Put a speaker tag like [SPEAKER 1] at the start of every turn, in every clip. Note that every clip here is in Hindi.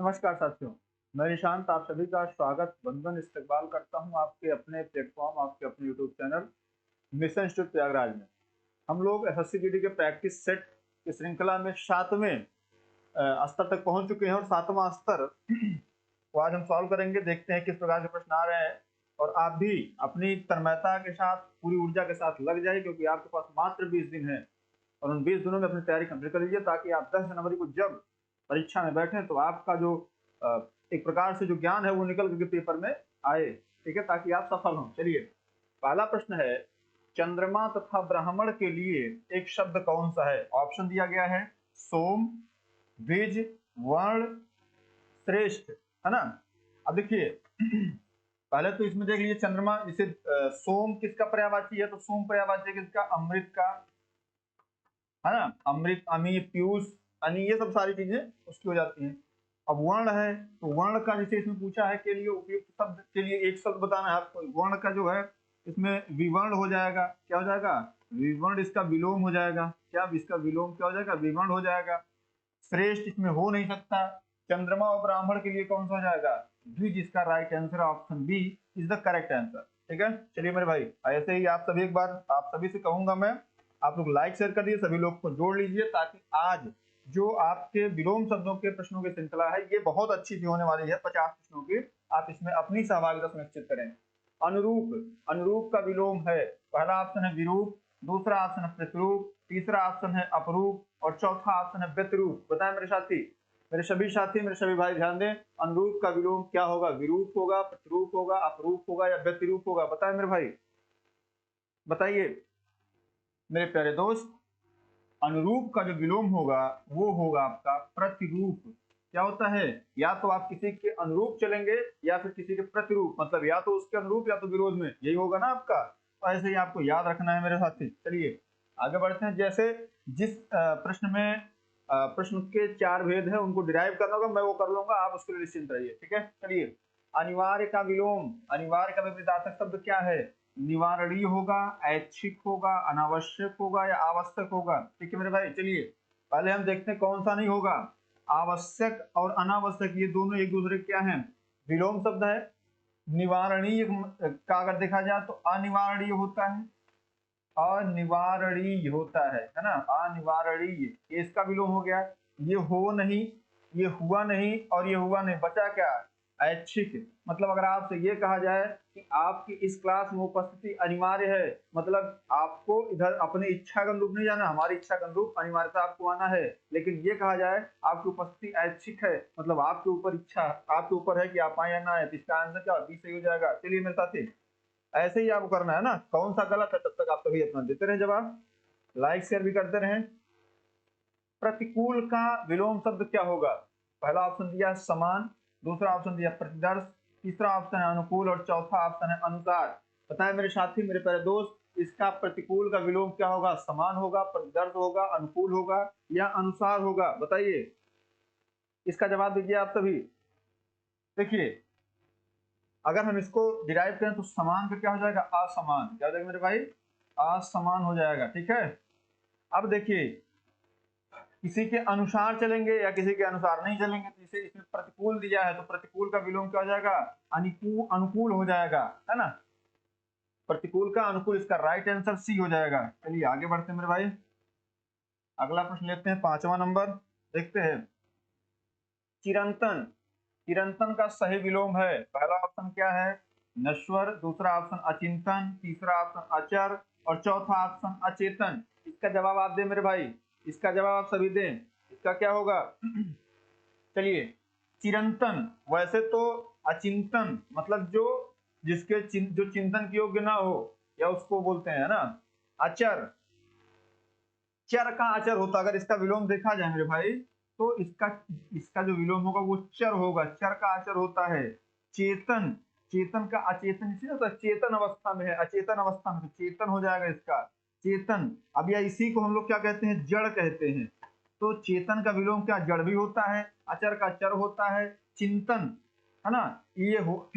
[SPEAKER 1] नमस्कार साथियों, मैं निशांत आप सभी का स्वागत वंदन इस्तकबाल करता हूं आपके अपने प्लेटफॉर्म, आपके अपने YouTube channel mission institute Prayagraj में। हम लोग एसएससी जीडी के प्रैक्टिस सेट की श्रृंखला में 7वें स्तर तक पहुंच चुके हैं और 7वां स्तर को आज हम सॉल्व करेंगे। देखते हैं किस प्रकार के प्रश्न आ रहे हैं और आप भी अपनी तन्मयता के साथ, पूरी ऊर्जा के साथ लग जाए, क्योंकि आपके पास मात्र 20 दिन है और उन 20 दिनों में अपनी तैयारी कंप्लीट कर लीजिए, ताकि आप 10 जनवरी को जब परीक्षा में बैठे तो आपका जो एक प्रकार से जो ज्ञान है वो निकल करके पेपर में आए, ठीक है, ताकि आप सफल हों। चलिए, पहला प्रश्न है, चंद्रमा तथा ब्राह्मण के लिए एक शब्द कौन सा है? ऑप्शन दिया गया है सोम, द्विज, वर्ण, श्रेष्ठ, है ना। अब देखिए पहले तो इसमें देख लीजिए, चंद्रमा, जिसे सोम किसका पर्यायवाची है? तो सोम पर्यायवाची किसका? अमृत का, है ना। अमृत, अमी, पीयूष, अनि, ये सब सारी चीजें उसकी हो जाती हैं। अब वर्ण है, तो वर्ण का जैसे इसमें पूछा है के लिए उपयुक्त शब्द के लिए एक शब्द बताना है आपको। वर्ण का जो है इसमें विवर्ण हो जाएगा। क्या हो जाएगा? विवर्ण। इसका विलोम हो जाएगा। क्या? इसका विलोम क्या हो जाएगा? विवर्ण हो जाएगा। श्रेष्ठ इसमें हो नहीं सकता। चंद्रमा और ब्राह्मण के लिए कौन सा हो जाएगा? द्विज। इसका right answer option B is the correct answer. ठीक है, चलिए मेरे भाई, ऐसे ही आप सभी, एक बार आप सभी से कहूंगा मैं, आप लोग लाइक शेयर कर दिए, सभी लोग को जोड़ लीजिए, ताकि आज जो आपके विलोम शब्दों के प्रश्नों की श्रृंखला है ये बहुत अच्छी सी होने वाली है। 50 प्रश्नों की आप इसमें अपनी सहभागिता सुनिश्चित करें। अनुरूप, अनुरूप का विलोम है, पहला ऑप्शन है विरूप, दूसरा ऑप्शन है प्रतिरूप, तीसरा ऑप्शन है अपरूप और चौथा ऑप्शन है व्यतिरूप। बताएं मेरे साथी, मेरे सभी साथी, मेरे सभी भाई ध्यान दें, अनुरूप का विलोम क्या होगा? विरूप होगा, प्रतिरूप होगा, अपरूप होगा या व्यतिरूप होगा? बताएं मेरे भाई, बताइए मेरे प्यारे दोस्त। अनुरूप का जो विलोम होगा वो होगा आपका प्रतिरूप। क्या होता है? या तो आप किसी के अनुरूप चलेंगे या फिर किसी के प्रतिरूप, मतलब या तो उसके अनुरूप या तो विरोध में, यही होगा ना आपका। तो ऐसे ही आपको याद रखना है मेरे साथी। चलिए आगे बढ़ते हैं। जैसे जिस प्रश्न में प्रश्न के 4 भेद है उनको डिराइव करना होगा, मैं वो कर लूंगा, आप उसके लिए निश्चिंत रहिए। ठीक है, चलिए। अनिवार्य का विलोम, अनिवार्य का विपरीतार्थक शब्द क्या है? निवारणीय होगा, ऐच्छिक होगा, अनावश्यक होगा या आवश्यक होगा? ठीक है मेरे भाई, चलिए पहले हम देखते हैं कौन सा नहीं होगा। आवश्यक और अनावश्यक ये दोनों एक दूसरे क्या हैं? विलोम शब्द है। निवारणीय का अगर देखा जाए तो अनिवारणीय होता है, अनिवारणीय होता है ना, अनिवारणीय, ये इसका विलोम हो गया। ये हो नहीं, ये हुआ नहीं और ये हुआ नहीं, बचा क्या? ऐच्छिक। मतलब अगर आपसे ये कहा जाए कि आपकी इस क्लास में उपस्थिति अनिवार्य है, मतलब आपको इधर अपनी इच्छा के अनुरूप नहीं जाना, हमारी इच्छा के अनुरूप अनिवार्यता आपको आना है। लेकिन ये कहा जाए आपकी उपस्थिति ऐच्छिक है, मतलब आपके ऊपर इच्छा, आपके ऊपर है कि आप आए या ना आए, तो इसका आंसर क्या? बी सही हो जाएगा। चलिए मेरे साथी, ऐसे ही आपको करना है ना, कौन सा गलत है तब तक आप सभी अपना देते रहे जवाब, लाइक शेयर भी करते रहे। प्रतिकूल का विलोम शब्द क्या होगा? पहला ऑप्शन दिया समान, दूसरा ऑप्शन दिया प्रतिदर्श, तीसरा ऑप्शन है अनुकूल और चौथा ऑप्शन है अनुसार। बताएं मेरे साथी, मेरे प्यारे दोस्त, इसका प्रतिकूल का विलोम क्या होगा? समान होगा, प्रतिदर्श होगा, अनुकूल होगा या अनुसार होगा? बताइए, इसका जवाब दीजिए आप सभी। देखिए, अगर हम इसको डिराइव करें तो समान का क्या हो जाएगा? असमान। क्या हो जाएगा मेरे भाई? असमान हो जाएगा। ठीक है, अब देखिए, किसी के अनुसार चलेंगे या किसी के अनुसार नहीं चलेंगे, तो इसे इसमें प्रतिकूल दिया है तो प्रतिकूल का विलोम क्या हो जाएगा? अनुकूल, अनुकूल हो जाएगा, है ना। प्रतिकूल का अनुकूल, इसका राइट आंसर सी हो जाएगा। चलिए आगे बढ़ते हैं मेरे भाई, अगला प्रश्न लेते हैं, 5वां नंबर, देखते हैं। चिरंतन, चिरंतन का सही विलोम है, पहला ऑप्शन क्या है? नश्वर, दूसरा ऑप्शन अचिंतन, तीसरा ऑप्शन अचर और चौथा ऑप्शन अचेतन। इसका जवाब आप दें मेरे भाई, इसका जवाब आप सभी दें, इसका क्या होगा? चलिए, चिरंतन, वैसे तो अचिंतन मतलब जो जिसके जो चिंतन के योग्य ना हो या उसको बोलते हैं ना। अचर, चर का अचर होता, अगर इसका विलोम देखा जाए मेरे भाई तो इसका इसका जो विलोम होगा वो चर होगा, चर का अचर होता है। चेतन, चेतन का अचेतन इसी होता है, चेतन अवस्था में है, अचेतन अवस्था में, तो चेतन हो जाएगा इसका चेतन। अब या इसी को हम लोग क्या कहते हैं? जड़ कहते हैं। तो चेतन का विलोम क्या? जड़ भी होता है, अचर का चर होता है, चिंतन, है ना, ये हो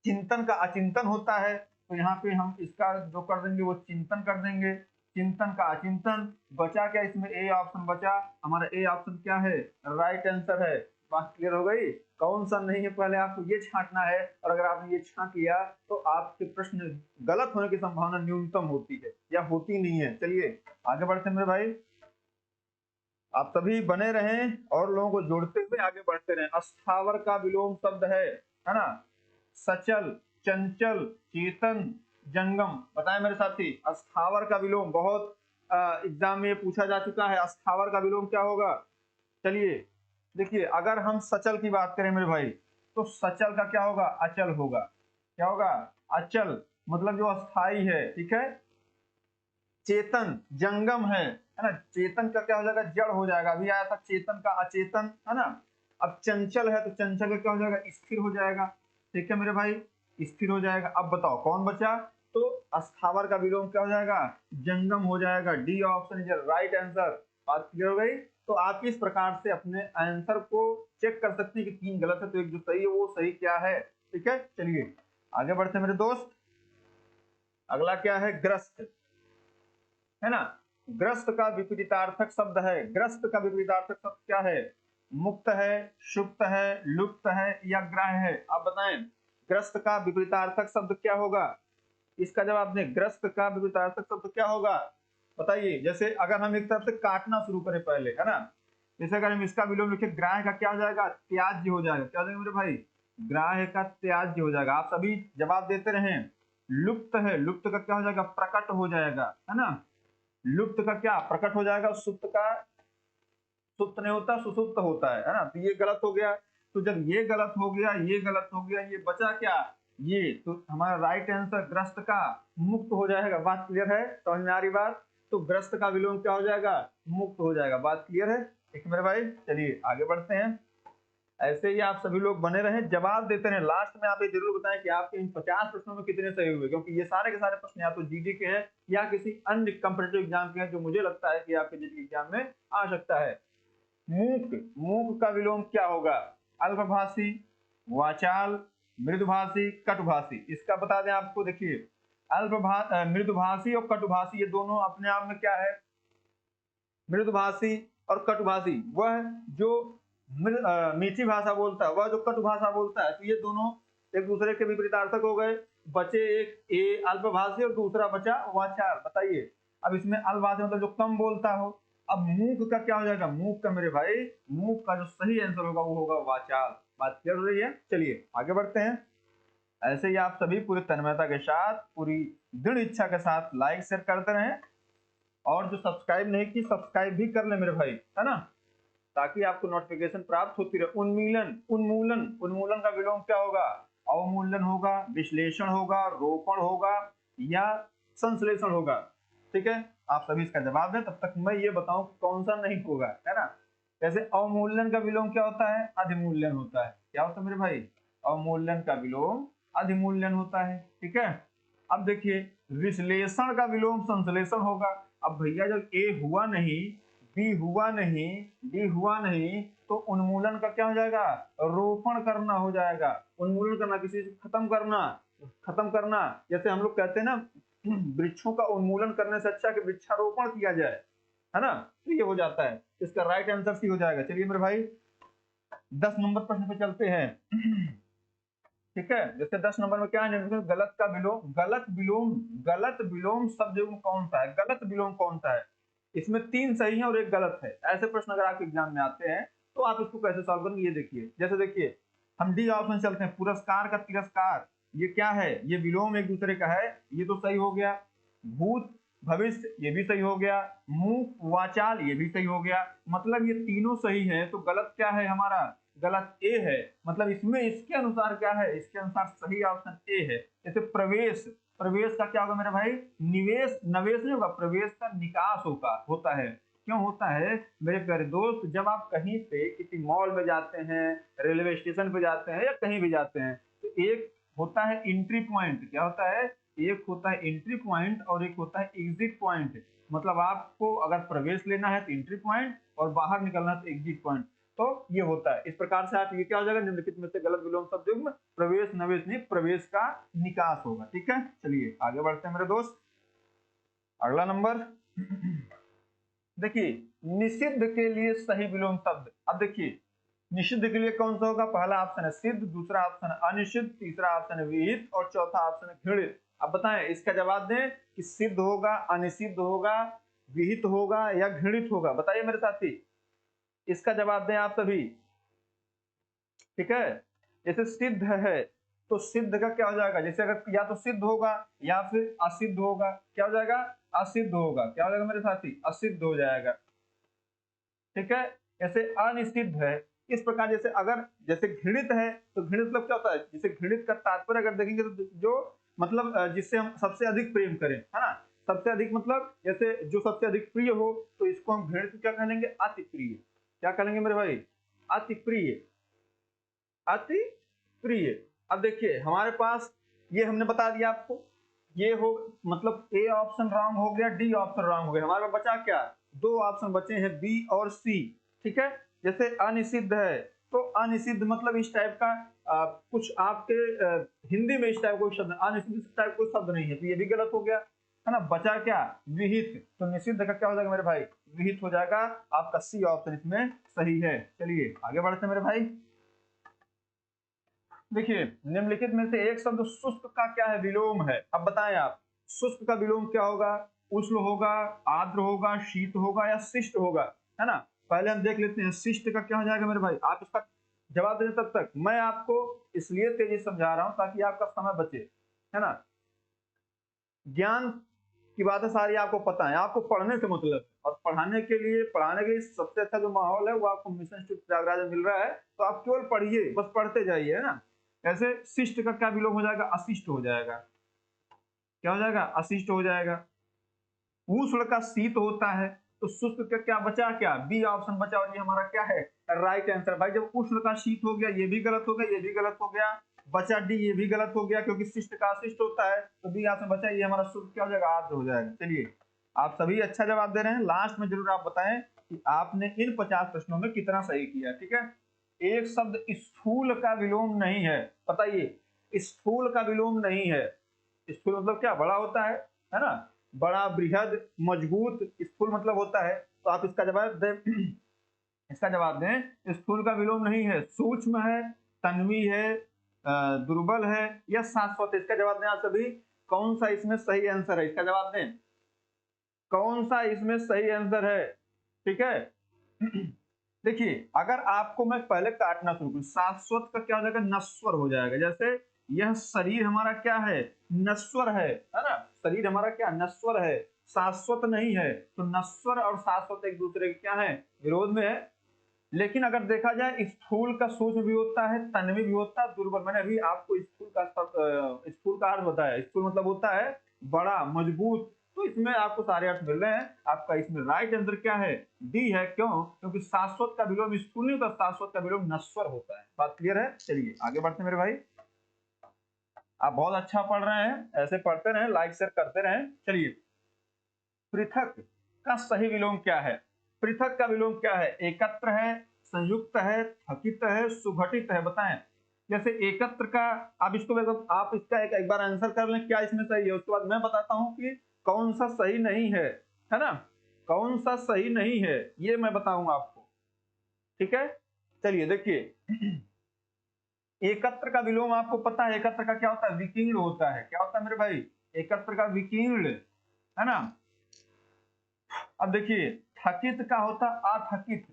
[SPEAKER 1] चिंतन का अचिंतन होता है। तो यहाँ पे हम इसका जो कर देंगे वो चिंतन कर देंगे, चिंतन का अचिंतन। बचा क्या इसमें? ए ऑप्शन बचा हमारा, ए ऑप्शन क्या है? राइट आंसर है। बात क्लियर हो गई? कौन सा नहीं है पहले आपको ये छांटना है, और अगर आपने ये छांट लिया तो आपके प्रश्न गलत होने की संभावना न्यूनतम होती है या होती नहीं है। चलिए आगे बढ़ते हैं मेरे भाई, आप सभी बने रहें और लोगों को जोड़ते हुए आगे बढ़ते रहें। अस्थावर का विलोम शब्द है ना? सचल, चंचल, चेतन, जंगम। बताएं मेरे साथी, अस्थावर का विलोम बहुत एग्जाम में पूछा जा चुका है। अस्थावर का विलोम क्या होगा? चलिए देखिए, अगर हम सचल की बात करें मेरे भाई, तो सचल का क्या होगा? अचल होगा। क्या होगा? अचल, मतलब जो अस्थाई है, ठीक है। चेतन जंगम है ना? चेतन का क्या हो जाएगा? जड़ हो जाएगा। अभी आया था चेतन का अचेतन, है ना? अब चंचल है तो चंचल का क्या हो जाएगा? स्थिर हो जाएगा। ठीक है मेरे भाई, स्थिर हो जाएगा। अब बताओ कौन बचा? तो अस्थावर का विलोम क्या हो जाएगा? जंगम हो जाएगा। D option is right answer. बात क्लियर हो गई? तो आप इस प्रकार से अपने आंसर को चेक कर सकते हैं कि 3 गलत है तो एक जो सही है वो सही क्या है। ठीक है, चलिए आगे बढ़ते हैं मेरे दोस्त। अगला क्या है? ग्रस्त, है ना? ग्रस्त का विपरीतार्थक शब्द है। ग्रस्त का विपरीतार्थक शब्द क्या है? मुक्त है, सुप्त है, लुप्त है या ग्राह्य है? आप बताएं, ग्रस्त का विपरीतार्थक शब्द क्या होगा? इसका जवाब दें। ग्रस्त का विपरीतार्थक शब्द क्या होगा? बताइए। जैसे अगर हम एक तरफ से काटना शुरू करें पहले, है ना? जैसे अगर हम इसका विलोम लिखे, ग्राह्य का क्या हो जाएगा? त्याज्य हो जाएगा। क्या हो जाएगा मेरे भाई? ग्राह्य का त्याज्य हो जाएगा। आप सभी जवाब देते रहें। लुप्त है, लुप्त का क्या हो जाएगा? प्रकट हो जाएगा, है ना? लुप्त का क्या? प्रकट हो जाएगा। सुप्त का सुप्त नहीं होता, सुसुप्त होता है ना? तो ये गलत हो गया। तो जब ये गलत हो गया, ये गलत हो गया, ये बचा क्या? ये तो हमारा राइट आंसर ग्रस्त का मुक्त हो जाएगा। बात क्लियर है? समझ में आ रही बात? तो ग्रस्त का विलोम क्या हो जाएगा? मुक्त हो जाएगा। बात क्लियर है? ठीक है मेरे भाई, चलिए आगे बढ़ते हैं। ऐसे ही आप सभी लोग बने रहें, जवाब देते रहें। लास्ट में आप ये जरूर बताएं कि आपके इन 50 प्रश्नों में कितने सही हुए, क्योंकि ये सारे के सारे प्रश्न या तो जीडी के हैं या किसी अन्य कॉम्पिटिटिव एग्जाम के हैं जो मुझे लगता है कि आपके जीडी एग्जाम में आ सकता है। मूक, मूक का विलोम क्या होगा? अल्पभाषी, वाचाल, मृदुभाषी, कटुभाषी। इसका बता दें आपको। देखिए, मृदुभाषी और कटुभाषी ये दोनों अपने आप में क्या है? मृदुभाषी और कटुभाषी वह जो मीठी भाषा बोलता है, वह जो कटुभाषा बोलता है, तो ये दोनों एक दूसरे के विपरीतार्थक हो गए। बचे एक ए अल्पभाषी और दूसरा बचा वाचाल। बताइए, अब इसमें अल्पभाषी मतलब जो कम बोलता हो। अब मूक का क्या हो जाएगा? मूक का मेरे भाई, मूक का जो सही आंसर होगा वो होगा वाचाल। बात क्लियर हो रही है? चलिए आगे बढ़ते हैं। ऐसे ही आप सभी पूरी तन्मयता के साथ, पूरी दृढ़ इच्छा के साथ लाइक शेयर करते रहें, और जो सब्सक्राइब नहीं की सब्सक्राइब भी कर ले मेरे भाई, है ना? ताकि आपको नोटिफिकेशन प्राप्त होती रहे। उन्मीलन, उन्मूलन, उन्मूलन का विलोम क्या होगा? अवमूल्यन होगा, विश्लेषण होगा, रोपण होगा या संश्लेषण होगा। ठीक है, आप सभी इसका जवाब दें, तब तक मैं ये बताऊं कौन सा नहीं होगा, है ना? जैसे अवमूल्यन का विलोम क्या होता है? अधिमूल्यन होता है। क्या होता है मेरे भाई? अवमूल्यन का विलोम अधिमूल्यन होता है। ठीक है, अब देखिए, विश्लेषण का विलोम संश्लेषण होगा। अब भैया जब ए हुआ नहीं, बी हुआ नहीं, डी हुआ नहीं, तो उन्मूलन का क्या हो जाएगा? रोपण करना हो जाएगा। उन्मूलन करना, किसी से खत्म करना, खत्म करना। जैसे हम लोग कहते हैं ना, वृक्षों का उन्मूलन करने से अच्छा कि वृक्षारोपण किया जाए, है ना? तो ये हो जाता है। इसका राइट आंसर सी हो जाएगा। चलिए मेरे भाई 10 नंबर प्रश्न पे चलते हैं। ठीक है, जैसे 10 नंबर में क्या है? गलत का विलोम, गलत विलोम, गलत विलोम शब्द कौन सा है? गलत विलोम कौन सा है? इसमें 3 सही है और 1 गलत है। ऐसे प्रश्न अगर आपके एग्जाम में आते हैं तो आप इसको कैसे सॉल्व करेंगे, ये देखिए। जैसे देखिए, हम डी ऑप्शन चलते हैं। पुरस्कार का तिरस्कार, ये क्या है? ये विलोम एक दूसरे का है, ये तो सही हो गया। भूत भविष्य, ये भी सही हो गया। मूक वाचाल, ये भी सही हो गया। मतलब ये तीनों सही है, तो गलत क्या है हमारा? गलत ए है। मतलब इसमें इसके अनुसार क्या है? इसके अनुसार सही ऑप्शन ए है। जैसे प्रवेश, प्रवेश का क्या होगा मेरे भाई? निवेश, नवेश नहीं होगा, प्रवेश का निकास होता है। क्यों होता है मेरे प्यारे दोस्त? जब आप कहीं पे किसी मॉल में जाते हैं, रेलवे स्टेशन पे जाते हैं या कहीं भी जाते हैं, तो एक होता है एंट्री पॉइंट। क्या होता है? एक होता है एंट्री पॉइंट और एक होता है एग्जिट पॉइंट। मतलब आपको अगर प्रवेश लेना है तो एंट्री पॉइंट और बाहर निकलना है तो एग्जिट पॉइंट। तो ये होता है। इस प्रकार से आप ये क्या हो जाएगा? निम्नलिखित में से गलत विलोम शब्द युग्म प्रवेश नवेश नहीं, प्रवेश का निकास होगा। ठीक है, चलिए आगे बढ़ते हैं मेरे दोस्त। अगला नंबर देखिए, निषिद्ध के लिए सही विलोम शब्द। अब देखिए, निषिद्ध के लिए कौन सा होगा? पहला ऑप्शन है सिद्ध, दूसरा ऑप्शन है अनिषिद्ध, तीसरा ऑप्शन है विहित और चौथा ऑप्शन है घृणित। अब बताएं, इसका जवाब दें कि सिद्ध होगा, अनिषिद्ध होगा, विहित होगा या घृणित होगा। बताइए मेरे साथी, इसका जवाब दें आप सभी। ठीक है, जैसे सिद्ध है तो सिद्ध का क्या हो जाएगा? जैसे अगर या तो सिद्ध होगा या फिर असिद्ध होगा। क्या हो जाएगा? असिद्ध होगा। क्या हो जाएगा मेरे साथी? असिद्ध हो जाएगा। ठीक है, जैसे अनिषिद्ध है इस प्रकार। जैसे अगर जैसे घृणित है तो घृणित मतलब क्या होता है? जैसे घृणित का तात्पर्य अगर देखेंगे तो जो मतलब जिससे हम सबसे अधिक प्रेम करें, है ना, सबसे अधिक मतलब जैसे जो सबसे अधिक प्रिय हो, तो इसको हम घृणित क्या कहेंगे? अति प्रिय। क्या कहेंगे मेरे भाई? अति प्रिय, अति प्रिय। अब देखिए हमारे पास ये हमने बता दिया आपको, ये हो मतलब ए ऑप्शन रॉन्ग हो गया, डी ऑप्शन रॉन्ग हो गया। हमारे पास बचा क्या? दो ऑप्शन बचे हैं, बी और सी। ठीक है, जैसे अनिषिद्ध है तो अनिषिद्ध मतलब इस टाइप का कुछ आपके हिंदी में इस टाइप कोई शब्द, अनिषिद्ध टाइप कोई शब्द नहीं है, तो ये भी गलत हो गया, है ना। बचा क्या? विहित। तो निषिद्ध का क्या हो जाएगा मेरे भाई? विहित हो जाएगा। आपका सी ऑप्शन इसमें सही है। चलिए आगे बढ़ते हैं मेरे भाई। देखिए निम्नलिखित में से एक शब्द शुष्क का क्या है? विलोम है। अब बताएं आप, शुष्क का विलोम क्या होगा? उष्ण होगा, आर्द्र होगा, शीत होगा या शिष्ट होगा, है ना। पहले हम देख लेते हैं शिष्ट का क्या हो जाएगा मेरे भाई। आप इसका जवाब दें तब तक मैं आपको इसलिए तेजी समझा रहा हूं ताकि आपका समय बचे, है ना। ज्ञान की बातें सारी आपको पता है, आपको पढ़ने से मतलब है, और पढ़ाने के लिए सबसे अच्छा जो माहौल है वो आपको मिशन इंस्टीट्यूट प्रयागराज में मिल रहा है। तो आप केवल पढ़िए, बस पढ़ते जाइए, है ना। ऐसे शिष्ट का क्या विलोम हो जाएगा? अशिष्ट हो जाएगा। क्या हो जाएगा? अशिष्ट हो जाएगा। उष्ण का शीत होता है। तो शुष्क का क्या बचा? क्या बी ऑप्शन बचा, और ये हमारा क्या है? Right answer. भाई जब उष्ण का शीत हो गया ये भी गलत हो गया, ये भी गलत हो गया, बचा डी, ये भी गलत हो गया क्योंकि शिष्ट का अशिष्ट होता है। तो बी ऑप्शन बचा, ये हमारा शुष्क क्या हो जाएगा? आर्द्र हो जाएगा। चलिए आप सभी अच्छा जवाब दे रहे हैं, लास्ट में जरूर आप बताएं कि आपने इन 50 प्रश्नों में कितना सही किया। ठीक है, एक शब्द स्थूल का विलोम नहीं है। बताइए, स्थूल का विलोम नहीं है। स्थूल मतलब क्या? बड़ा होता है ना, बड़ा, बृहद, मजबूत, स्थूल मतलब होता है। तो आप इसका जवाब दें, इसका जवाब दें स्थूल का विलोम नहीं है। सूक्ष्म है, तन्वी है, दुर्बल है या शाश्वत है। इसका जवाब दें आप सभी। कौन सा इसमें सही आंसर है? इसका जवाब दें, कौन सा इसमें सही आंसर है? ठीक है, देखिए अगर आपको मैं पहले काटना शुरू करूं, शाश्वत का क्या हो जाएगा? नश्वर हो जाएगा। जैसे यह शरीर हमारा क्या है? नश्वर है ना। शरीर हमारा क्या? नश्वर है, शाश्वत नहीं है। तो नश्वर और शाश्वत एक दूसरे के क्या है? विरोध में है। लेकिन अगर देखा जाए स्थूल का सूक्ष्म भी होता है, तन्वी भी होता है, दुर्बल। मैंने अभी आपको स्थूल का अर्थ बताया। स्थूल मतलब होता है बड़ा, मजबूत। तो इसमें आपको सारे अर्थ मिल रहे हैं। आपका इसमें राइट आंसर क्या है? डी है। क्यों? क्योंकि शाश्वत का विलोम स्थूल नहीं होता, शाश्वत का विलोम नश्वर होता है। बात क्लियर है? चलिए आगे बढ़ते हैं मेरे भाई। आप बहुत अच्छा पढ़ रहे हैं, ऐसे पढ़ते रहें, लाइक शेयर करते रहें। चलिए, पृथक का सही विलोम क्या है? पृथक का विलोम क्या है? एकत्र है, संयुक्त है, थकित है, सुघटित है। बताएं। जैसे एकत्र का, आप इसको आप इसका एक बार आंसर कर लें क्या इसमें सही है, उसके बाद मैं बताता हूं कि कौन सा सही नहीं है ना, कौन सा सही नहीं है ये मैं बताऊंगा आपको। ठीक है, चलिए देखिए, एकत्र का विलोम आपको पता है, एकत्र का क्या होता है? विकीर्ण होता है। क्या होता है मेरे भाई? एकत्र का विकीर्ण, है ना। अब देखिए, थकित का होता अथकित,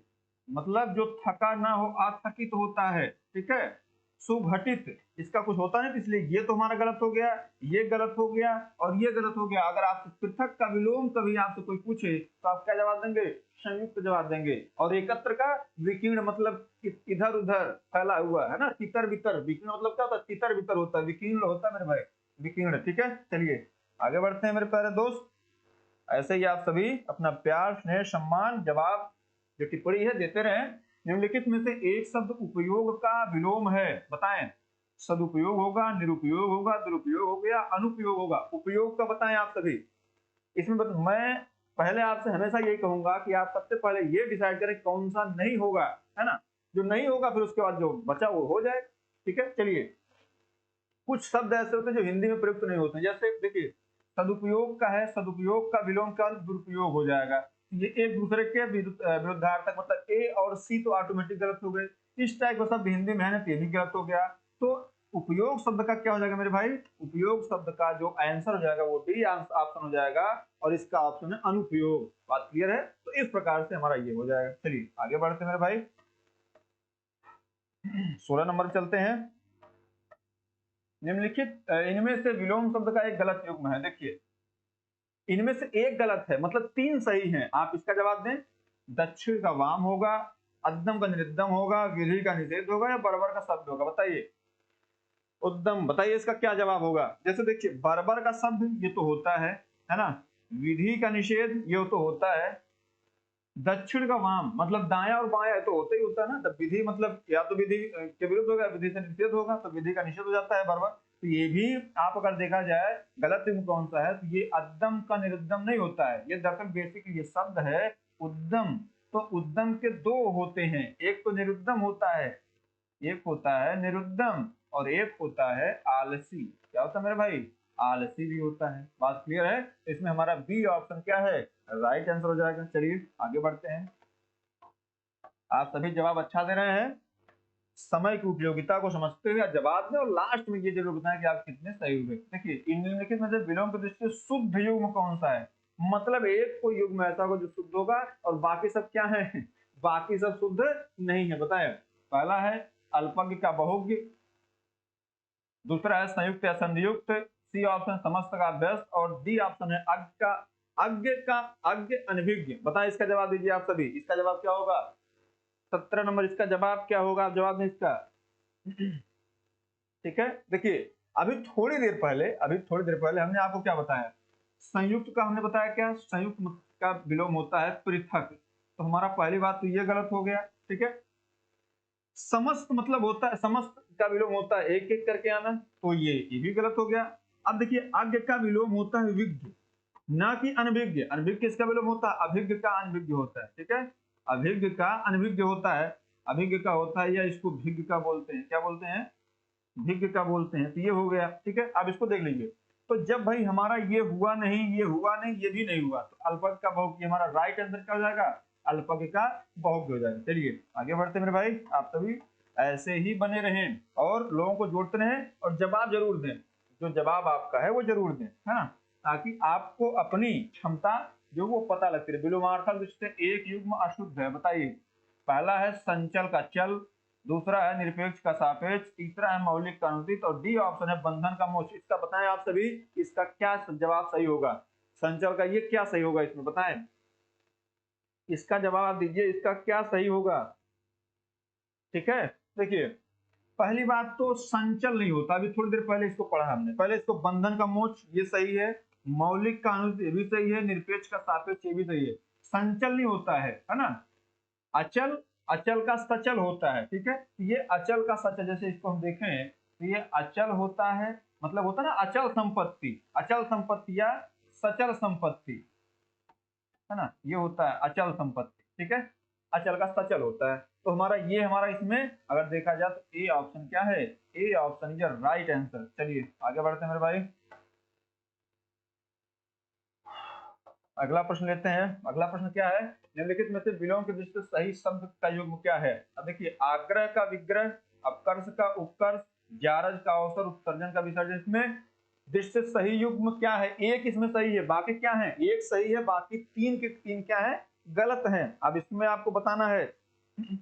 [SPEAKER 1] मतलब जो थका ना हो, अथकित होता है। ठीक है, सुघटित इसका कुछ होता नहीं, इसलिए ये तो हमारा गलत हो गया, ये गलत हो गया और ये गलत हो गया। अगर आप पृथक का विलोम कभी आपसे कोई पूछे तो आप क्या जवाब देंगे? संयुक्त जवाब देंगे। और एकत्र का विकीर्ण मतलब इधर उधर फैला हुआ, है ना, तितर बितर। विकीर्ण मतलब क्या होता है? तितर बितर होता है, विकीर्ण होता है मेरे भाई, विकीर्ण। ठीक है, चलिए आगे बढ़ते हैं मेरे प्यारे दोस्त। ऐसे ही आप सभी अपना प्यार, स्नेह, सम्मान, जवाब जो टिप्पणी है देते रहें। निम्नलिखित में से एक शब्द उपयोग का विलोम है। बताएं। सदुपयोग होगा, निरुपयोग होगा, दुरुपयोग हो गया, अनुपयोग होगा। उपयोग का बताएं आप सभी। इसमें मैं पहले आपसे हमेशा यही कहूंगा कि आप सबसे पहले ये डिसाइड करें कौन सा नहीं होगा, है ना। जो नहीं होगा फिर उसके बाद जो बचा वो हो जाए। ठीक है, चलिए कुछ शब्द ऐसे होते हैं जो हिंदी में प्रयुक्त नहीं होते हैं। जैसे देखिए, सदुपयोग का है, सदुपयोग का विलोम का दुरुपयोग हो जाएगा। ये एक दूसरे के विरुद्धार्थक, मतलब ए और सी तो ऑटोमेटिक गलत हो गए। इस टाइप का शब्द हिंदी में है ना, तो ये भी गलत हो गया। तो उपयोग शब्द का क्या हो जाएगा मेरे भाई, उपयोग शब्द का जो आंसर हो जाएगा वो डी ऑप्शन हो जाएगा, और इसका ऑप्शन है अनुपयोग। बात क्लियर है? तो इस प्रकार से हमारा ये हो जाएगा। चलिए आगे बढ़ते हैं मेरे भाई, 16 नंबर चलते हैं। निम्नलिखित इनमें से विलोम शब्द का एक गलत युग्म है। देखिए इनमें से एक गलत है, मतलब 3 सही हैं। आप इसका जवाब दें। दक्षिण का वाम होगा, अद्यम का निरुद्धम होगा, विधि का निषेध होगा, या बर्बर का शब्द होगा। बताइए उद्यम, बताइए इसका क्या जवाब होगा। जैसे देखिए बर्बर का शब्द ये तो होता है ना, विधि का निषेध ये तो होता है, दक्षिण का वाम मतलब दाया और बाया तो होता ही होता है ना। तो विधि मतलब या तो विधि के विरुद्ध होगा, विधि से निषेध होगा, तो विधि का निषेध हो जाता है बर्बर। तो ये भी आप अगर देखा जाए गलत युग्म कौन सा है, तो ये अद्यम का निरुद्धम नहीं होता है। ये दरअसल बेसिक ये शब्द है उद्यम। तो उद्यम के दो होते हैं, एक तो निरुद्धम होता है, एक होता है निरुद्धम, और एक होता है आलसी। क्या होता है मेरे भाई, आलसी भी होता है। बात क्लियर है? इसमें हमारा बी ऑप्शन क्या है, राइट आंसर हो जाएगा। चलिए आगे बढ़ते हैं। आप सभी जवाब अच्छा दे रहे हैं, समय की उपयोगिता को समझते हुए जवाब दें, और लास्ट में ये जरूर बताएं कि आप कितने सही हुए। देखिए निम्नलिखित में से विलोम की दृष्टि से शुद्ध युग्म कौन सा है, मतलब एक कोई युग्म ऐसा हो जो शुद्ध होगा और बाकी सब क्या है, बाकी सब शुद्ध नहीं है। बताएं। पहला है अल्पज्ञ का बहुज्ञ, दूसरा है संयुक्त या संधियुक्त, सी ऑप्शन समस्त का व्यस्त, और डी ऑप्शन है अज्ञ अनभिज्ञ। बताएं इसका जवाब दीजिए आप सभी। इसका जवाब क्या होगा, 17 नंबर इसका जवाब क्या होगा, आप जवाब दें इसका। ठीक है, देखिए अभी थोड़ी देर पहले हमने आपको क्या बताया, संयुक्त का हमने बताया क्या, संयुक्त का विलोम होता है पृथक। तो हमारा पहली बात तो ये गलत हो गया। ठीक है, समस्त मतलब होता है, समस्त का विलोम होता है एक एक करके आना, तो ये भी गलत हो गया। अब देखिए अज्ञ का विलोम होता है विज्ञ, ना कि अनभिज्ञ। अनभिज्ञ किसका विलोम होता है, अभिज्ञ का अनभिज्ञ होता है। ठीक है, अभिज्ञ का अनभिज्ञ होता है, अभिज्ञ का होता है, या इसको भिज्ञ का बोलते हैं। क्या बोलते हैं, भिज्ञ का बोलते हैं। तो ये हो गया। ठीक है, अब इसको देख लीजिए। तो जब भाई हमारा ये हुआ नहीं, ये हुआ नहीं, ये भी नहीं हुआ, तो अल्पज्ञ का बहुज्ञ हमारा राइट आंसर क्या हो जाएगा, अल्पज्ञ का बहुज्ञ हो जाएगा। चलिए आगे बढ़ते मेरे भाई, आप सभी ऐसे ही बने रहें और लोगों को जोड़ते रहें, और जवाब जरूर दें, जो जवाब आपका है वो जरूर दें, है ना, ताकि आपको अपनी क्षमता जो वो पता लगती रहे। विलोमार्थक दृष्टि से एक युग्म अशुद्ध है। बताइए, पहला है संचल का चल, दूसरा है निरपेक्ष का सापेक्ष, तीसरा है मौलिक का अनुदित, और डी ऑप्शन है बंधन का मोक्ष। इसका बताएं आप सभी, इसका क्या जवाब सही होगा, संचल का ये क्या सही होगा, इसमें बताएं, इसका जवाब आप दीजिए, इसका क्या सही होगा। ठीक है, देखिए पहली बात तो संचल नहीं होता, अभी थोड़ी देर पहले इसको पढ़ा हमने। पहले इसको बंधन का मोक्ष ये सही है, मौलिक का अनुदित ये भी सही है, निरपेक्ष का सापेक्ष ये भी सही है। संचल नहीं होता है ना, अचल, अचल का सचल होता है। ठीक है, ये अचल का सचल, जैसे इसको हम देखें तो ये अचल होता है, मतलब होता है ना अचल संपत्ति, अचल संपत्ति या सचल संपत्ति, है ना, ये होता है अचल संपत्ति। ठीक है, अचल का सचल होता है। तो हमारा इसमें अगर देखा जाए तो ए ऑप्शन क्या है, A option is right answer. चलिए आगे बढ़ते हैं मेरे भाई, अगला प्रश्न लेते हैं। अगला प्रश्न क्या है, निम्नलिखित में से विलोम की दृष्टि से सही शब्द का युग्म क्या है। अब देखिए आग्रह का विग्रह, अपकर्ष का उपकर्ष, जारज का अवसर, उत्सर्जन का विसर्जन, इसमें दृष्टि से सही युग्म क्या है, एक इसमें सही है, बाकी क्या है, एक सही है, बाकी तीन के तीन क्या है, गलत है। अब इसमें आपको बताना है,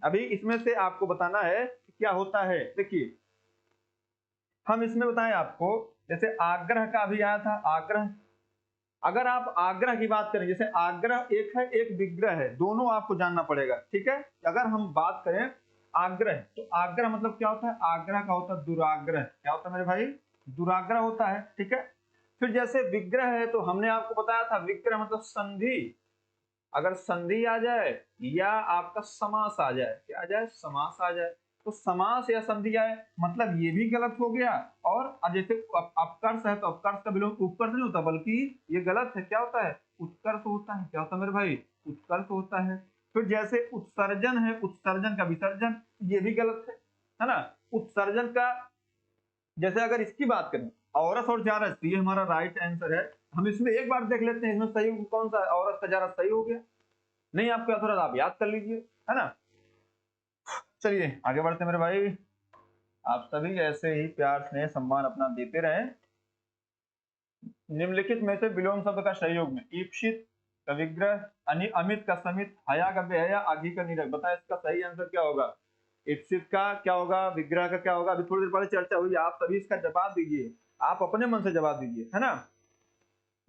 [SPEAKER 1] अभी इसमें से आपको बताना है कि क्या होता है। देखिए हम इसमें बताएं आपको, जैसे आग्रह का भी आया था, आग्रह, अगर आप आग्रह की बात करें, जैसे आग्रह एक है एक विग्रह है, दोनों आपको जानना पड़ेगा। ठीक है, अगर हम बात करें आग्रह, तो आग्रह मतलब क्या होता है, आग्रह का होता है दुराग्रह। क्या होता है मेरे भाई, दुराग्रह होता है। ठीक है, फिर जैसे विग्रह है तो हमने आपको बताया था विग्रह मतलब संधि, अगर संधि आ जाए या आपका समास आ जाए, क्या आ जाए, समास आ जाए, तो समास या संधि आए, मतलब ये भी गलत हो गया। और अब जैसे अपकर्ष है तो अपकर्ष का विलोम उपकर्ष नहीं होता, बल्कि ये गलत है, क्या होता है, उत्कर्ष होता है। क्या होता है मेरे भाई, उत्कर्ष होता है। फिर जैसे उत्सर्जन है, उत्सर्जन का विसर्जन, ये भी गलत है ना। उत्सर्जन का, जैसे अगर इसकी बात करें औरस और जारस, ये हमारा राइट आंसर है। हम इसमें एक बार देख लेते हैं, इसमें सही कौन सा है, औरस का जारस सही हो गया। नहीं आपको थोड़ा आप याद कर लीजिए, है ना। चलिए आगे बढ़ते मेरे भाई, आप सभी ऐसे ही प्यार स्नेह सम्मान अपना देते रहें। निम्नलिखित में से विलोम शब्द का सही योग में ईप्सित का विग्रह, अमित का समित, हया का बेहया, आघी का निरख, बताए इसका सही आंसर क्या होगा। ईप्सित का क्या होगा, विग्रह का क्या होगा, अभी थोड़ी देर पहले चर्चा हुई, आप सभी इसका जवाब दीजिए, आप अपने मन से जवाब दीजिए, है ना।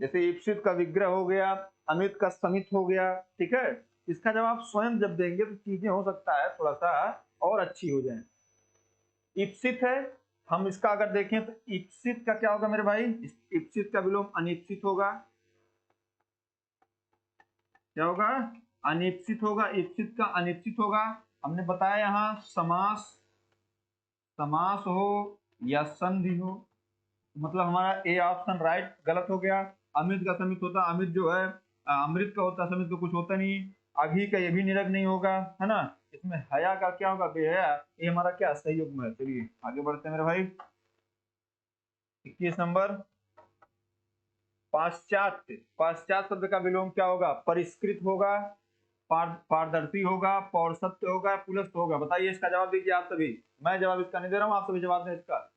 [SPEAKER 1] जैसे ईप्सित का विग्रह हो गया, अमित का समित हो गया, ठीक है। इसका जवाब स्वयं जब देंगे तो चीजें हो सकता है थोड़ा सा और अच्छी हो जाए। ईप्सित है, हम इसका अगर देखें तो ईप्सित का क्या होगा मेरे भाई, ईप्सित का विलोम अनिप्सित होगा, क्या होगा, अनिप्सित होगा, ईप्सित का अनिप्सित होगा। हमने बताया यहाँ समास, समास हो या संधि हो, मतलब हमारा ए ऑप्शन राइट गलत हो गया। अमित का समित होता, अमित जो है अमृत का होता, समित का कुछ होता नहीं। अघी का ये भी निरग नहीं होगा, है ना। इसमें हया का क्या होगा, बेहया, ये हमारा क्या सही योग में है। चलिए आगे बढ़ते हैं मेरे भाई, 21 नंबर, पाश्चात्य, पाश्चात्य शब्द का विलोम क्या होगा, परिष्कृत होगा, पारदर्शी होगा, पौरसत्य होगा, पुलस्त होगा, बताइए इसका जवाब दीजिए आप सभी। मैं जवाब इसका नहीं दे रहा हूं, आप सभी जवाब दें इसका।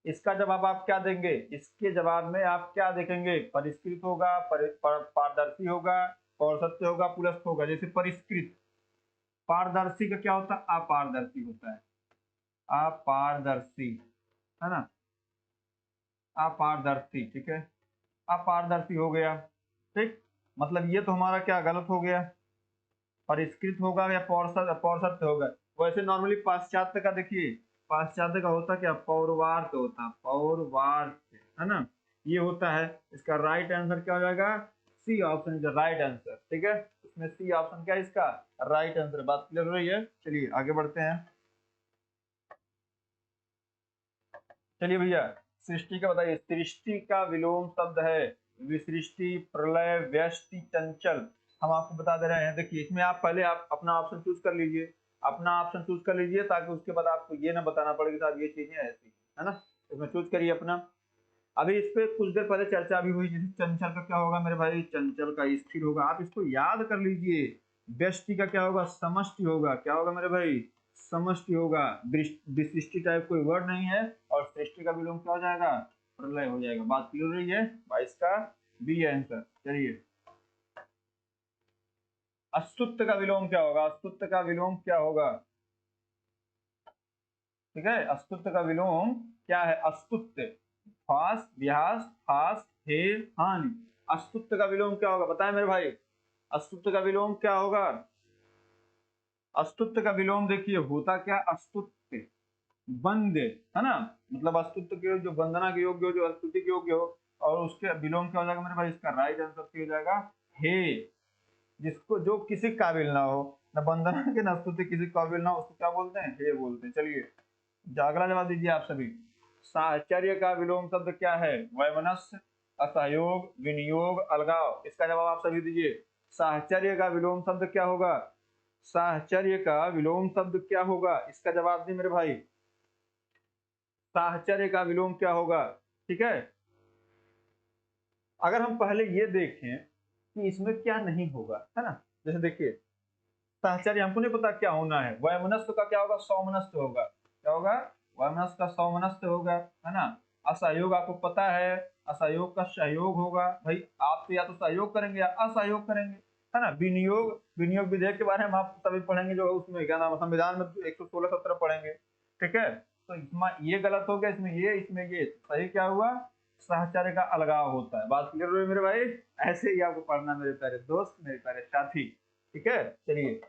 [SPEAKER 1] इसका जवाब आप क्या देंगे, इसके जवाब में आप क्या देखेंगे, परिष्कृत होगा, पारदर्शी होगा, पौरसत्य होगा, पुलस्त होगा। जैसे परिष्कृत, पारदर्शी का क्या होता है, अपारदर्शी होता है, अपारदर्शी, है ना, अपारदर्शी, ठीक है, अपारदर्शी हो गया, ठीक। मतलब ये तो हमारा क्या गलत हो गया, परिष्कृत होगा या पौरसत्य होगा। वैसे नॉर्मली पाश्चात्य का देखिए, पाश्चात्य का होता क्या, पौर्वार्त होता, पौर्वार्त, है ना, ये होता है। इसका राइट आंसर क्या हो जाएगा, C option is the right answer, ठीक है। इसमें सी ऑप्शन क्या है इसका राइट आंसर। बात क्लियर हो रही है, चलिए आगे बढ़ते हैं। चलिए भैया, सृष्टि का बताइए, सृष्टि का विलोम शब्द है विसृष्टि, प्रलय, व्यष्टि, चंचल। हम आपको बता दे रहे हैं, देखिए इसमें आप पहले आप अपना ऑप्शन चूज कर लीजिए, अपना ऑप्शन चूज कर लीजिए, ताकि उसके बाद आपको ये ना बताना पड़े कि साहब ये चीजें ऐसी, है ना। इसमें चूज करिए अपना। अभी इस पे कुछ देर पहले चर्चा भी हुई, जैसे चंचल का क्या होगा मेरे भाई, चंचल का स्थिर होगा, आप इसको याद कर लीजिए। व्यष्टि का क्या होगा, समष्टि होगा, क्या होगा मेरे भाई, समष्टि होगा। विशिष्टि टाइप कोई वर्ड नहीं है, और सृष्टि का विलोम क्या हो जाएगा, प्रलय हो जाएगा। बात क्लियर हो रही है, 22 का बी आंसर। चलिए, अस्तुत्व का विलोम क्या होगा, अस्तुत्व का विलोम क्या होगा, ठीक है। अस्तुत्व का विलोम क्या है, अस्तुत्व, फास, व्यास, फास, हेर, हानि। अस्तुत्व का विलोम क्या होगा, बताएं मेरे भाई, अस्तुत्व का विलोम क्या होगा। अस्तुत्व का विलोम देखिए होता क्या, अस्तुत्व वंद्य, है ना, मतलब अस्तुत्व के जो वंदना के योग्य हो, जो अस्तुति के योग्य हो, और उसके विलोम क्या हो जाएगा मेरे भाई, इसका राइट आंसर क्या हो जाएगा, हे। जिसको जो किसी काबिल ना हो, न वंदना के न स्तुति किसी काबिल ना हो, उसको क्या बोलते हैं, हे बोलते हैं। चलिए अगला जवाब दीजिए आप सभी। साहचर्य का विलोम शब्द क्या है, वैमनस्य, असहयोग, विनियोग, अलगाव। इसका जवाब आप सभी दीजिए। साहचर्य का विलोम शब्द क्या होगा, साहचर्य का विलोम शब्द क्या होगा, इसका जवाब दी मेरे भाई। साहचर्य का विलोम क्या होगा, ठीक है। अगर हम पहले ये देखें कि इसमें क्या नहीं होगा, है ना, जैसे देखिए साहचर्य हमको नहीं पता क्या होना है, वैमनस्य का क्या होगा, सौमनस्य होगा, क्या होगा, वैमनस्य का सौमनस्य होगा, है ना। असहयोग आपको पता है, असहयोग का सहयोग होगा, भाई आपसे या तो सहयोग करेंगे या असहयोग करेंगे, है ना। विनियोग, विनियोग विधेयक के बारे में आप तभी पढ़ेंगे जो उसमें क्या नाम, संविधान में 116 17 पढ़ेंगे, ठीक है। तो इसमें ये गलत हो गया, इसमें ये सही क्या हुआ, साहचर्य का अलगाव होता है। बात क्लियर हुई मेरे भाई, ऐसे ही आपको पढ़ना मेरे प्यारे दोस्त, मेरे प्यारे साथी, ठीक है। चलिए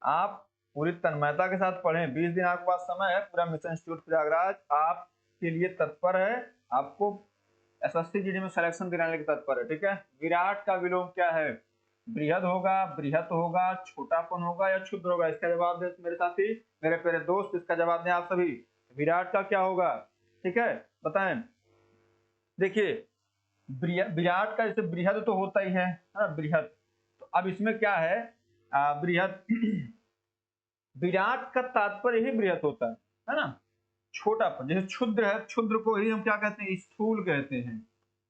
[SPEAKER 1] आप पूरी तन्मयता के साथ पढ़ें, 20 दिन आपके पास समय है, पूरा मिशन इंस्टीट्यूट प्रयागराज आपके लिए तत्पर है, आपको एसएससी जीडी में सिलेक्शन दिलाने के तत्पर है, ठीक है। विराट का विलोम क्या है, बृहद होगा, बृहत होगा, छोटापन होगा या क्षुद्र होगा। इसका जवाब दे मेरे साथी, मेरे प्यारे दोस्त, इसका जवाब दें आप सभी। विराट का क्या होगा, ठीक है, बताएं। देखिए विराट का जैसे बृहद तो होता ही है ना, बृहद। तो अब इसमें क्या है, बृहद विराट का तात्पर्य ही बृहत होता है ना। छोटापन, जैसे क्षुद्र है, क्षुद्र को ही हम क्या कहते हैं, स्थूल कहते हैं।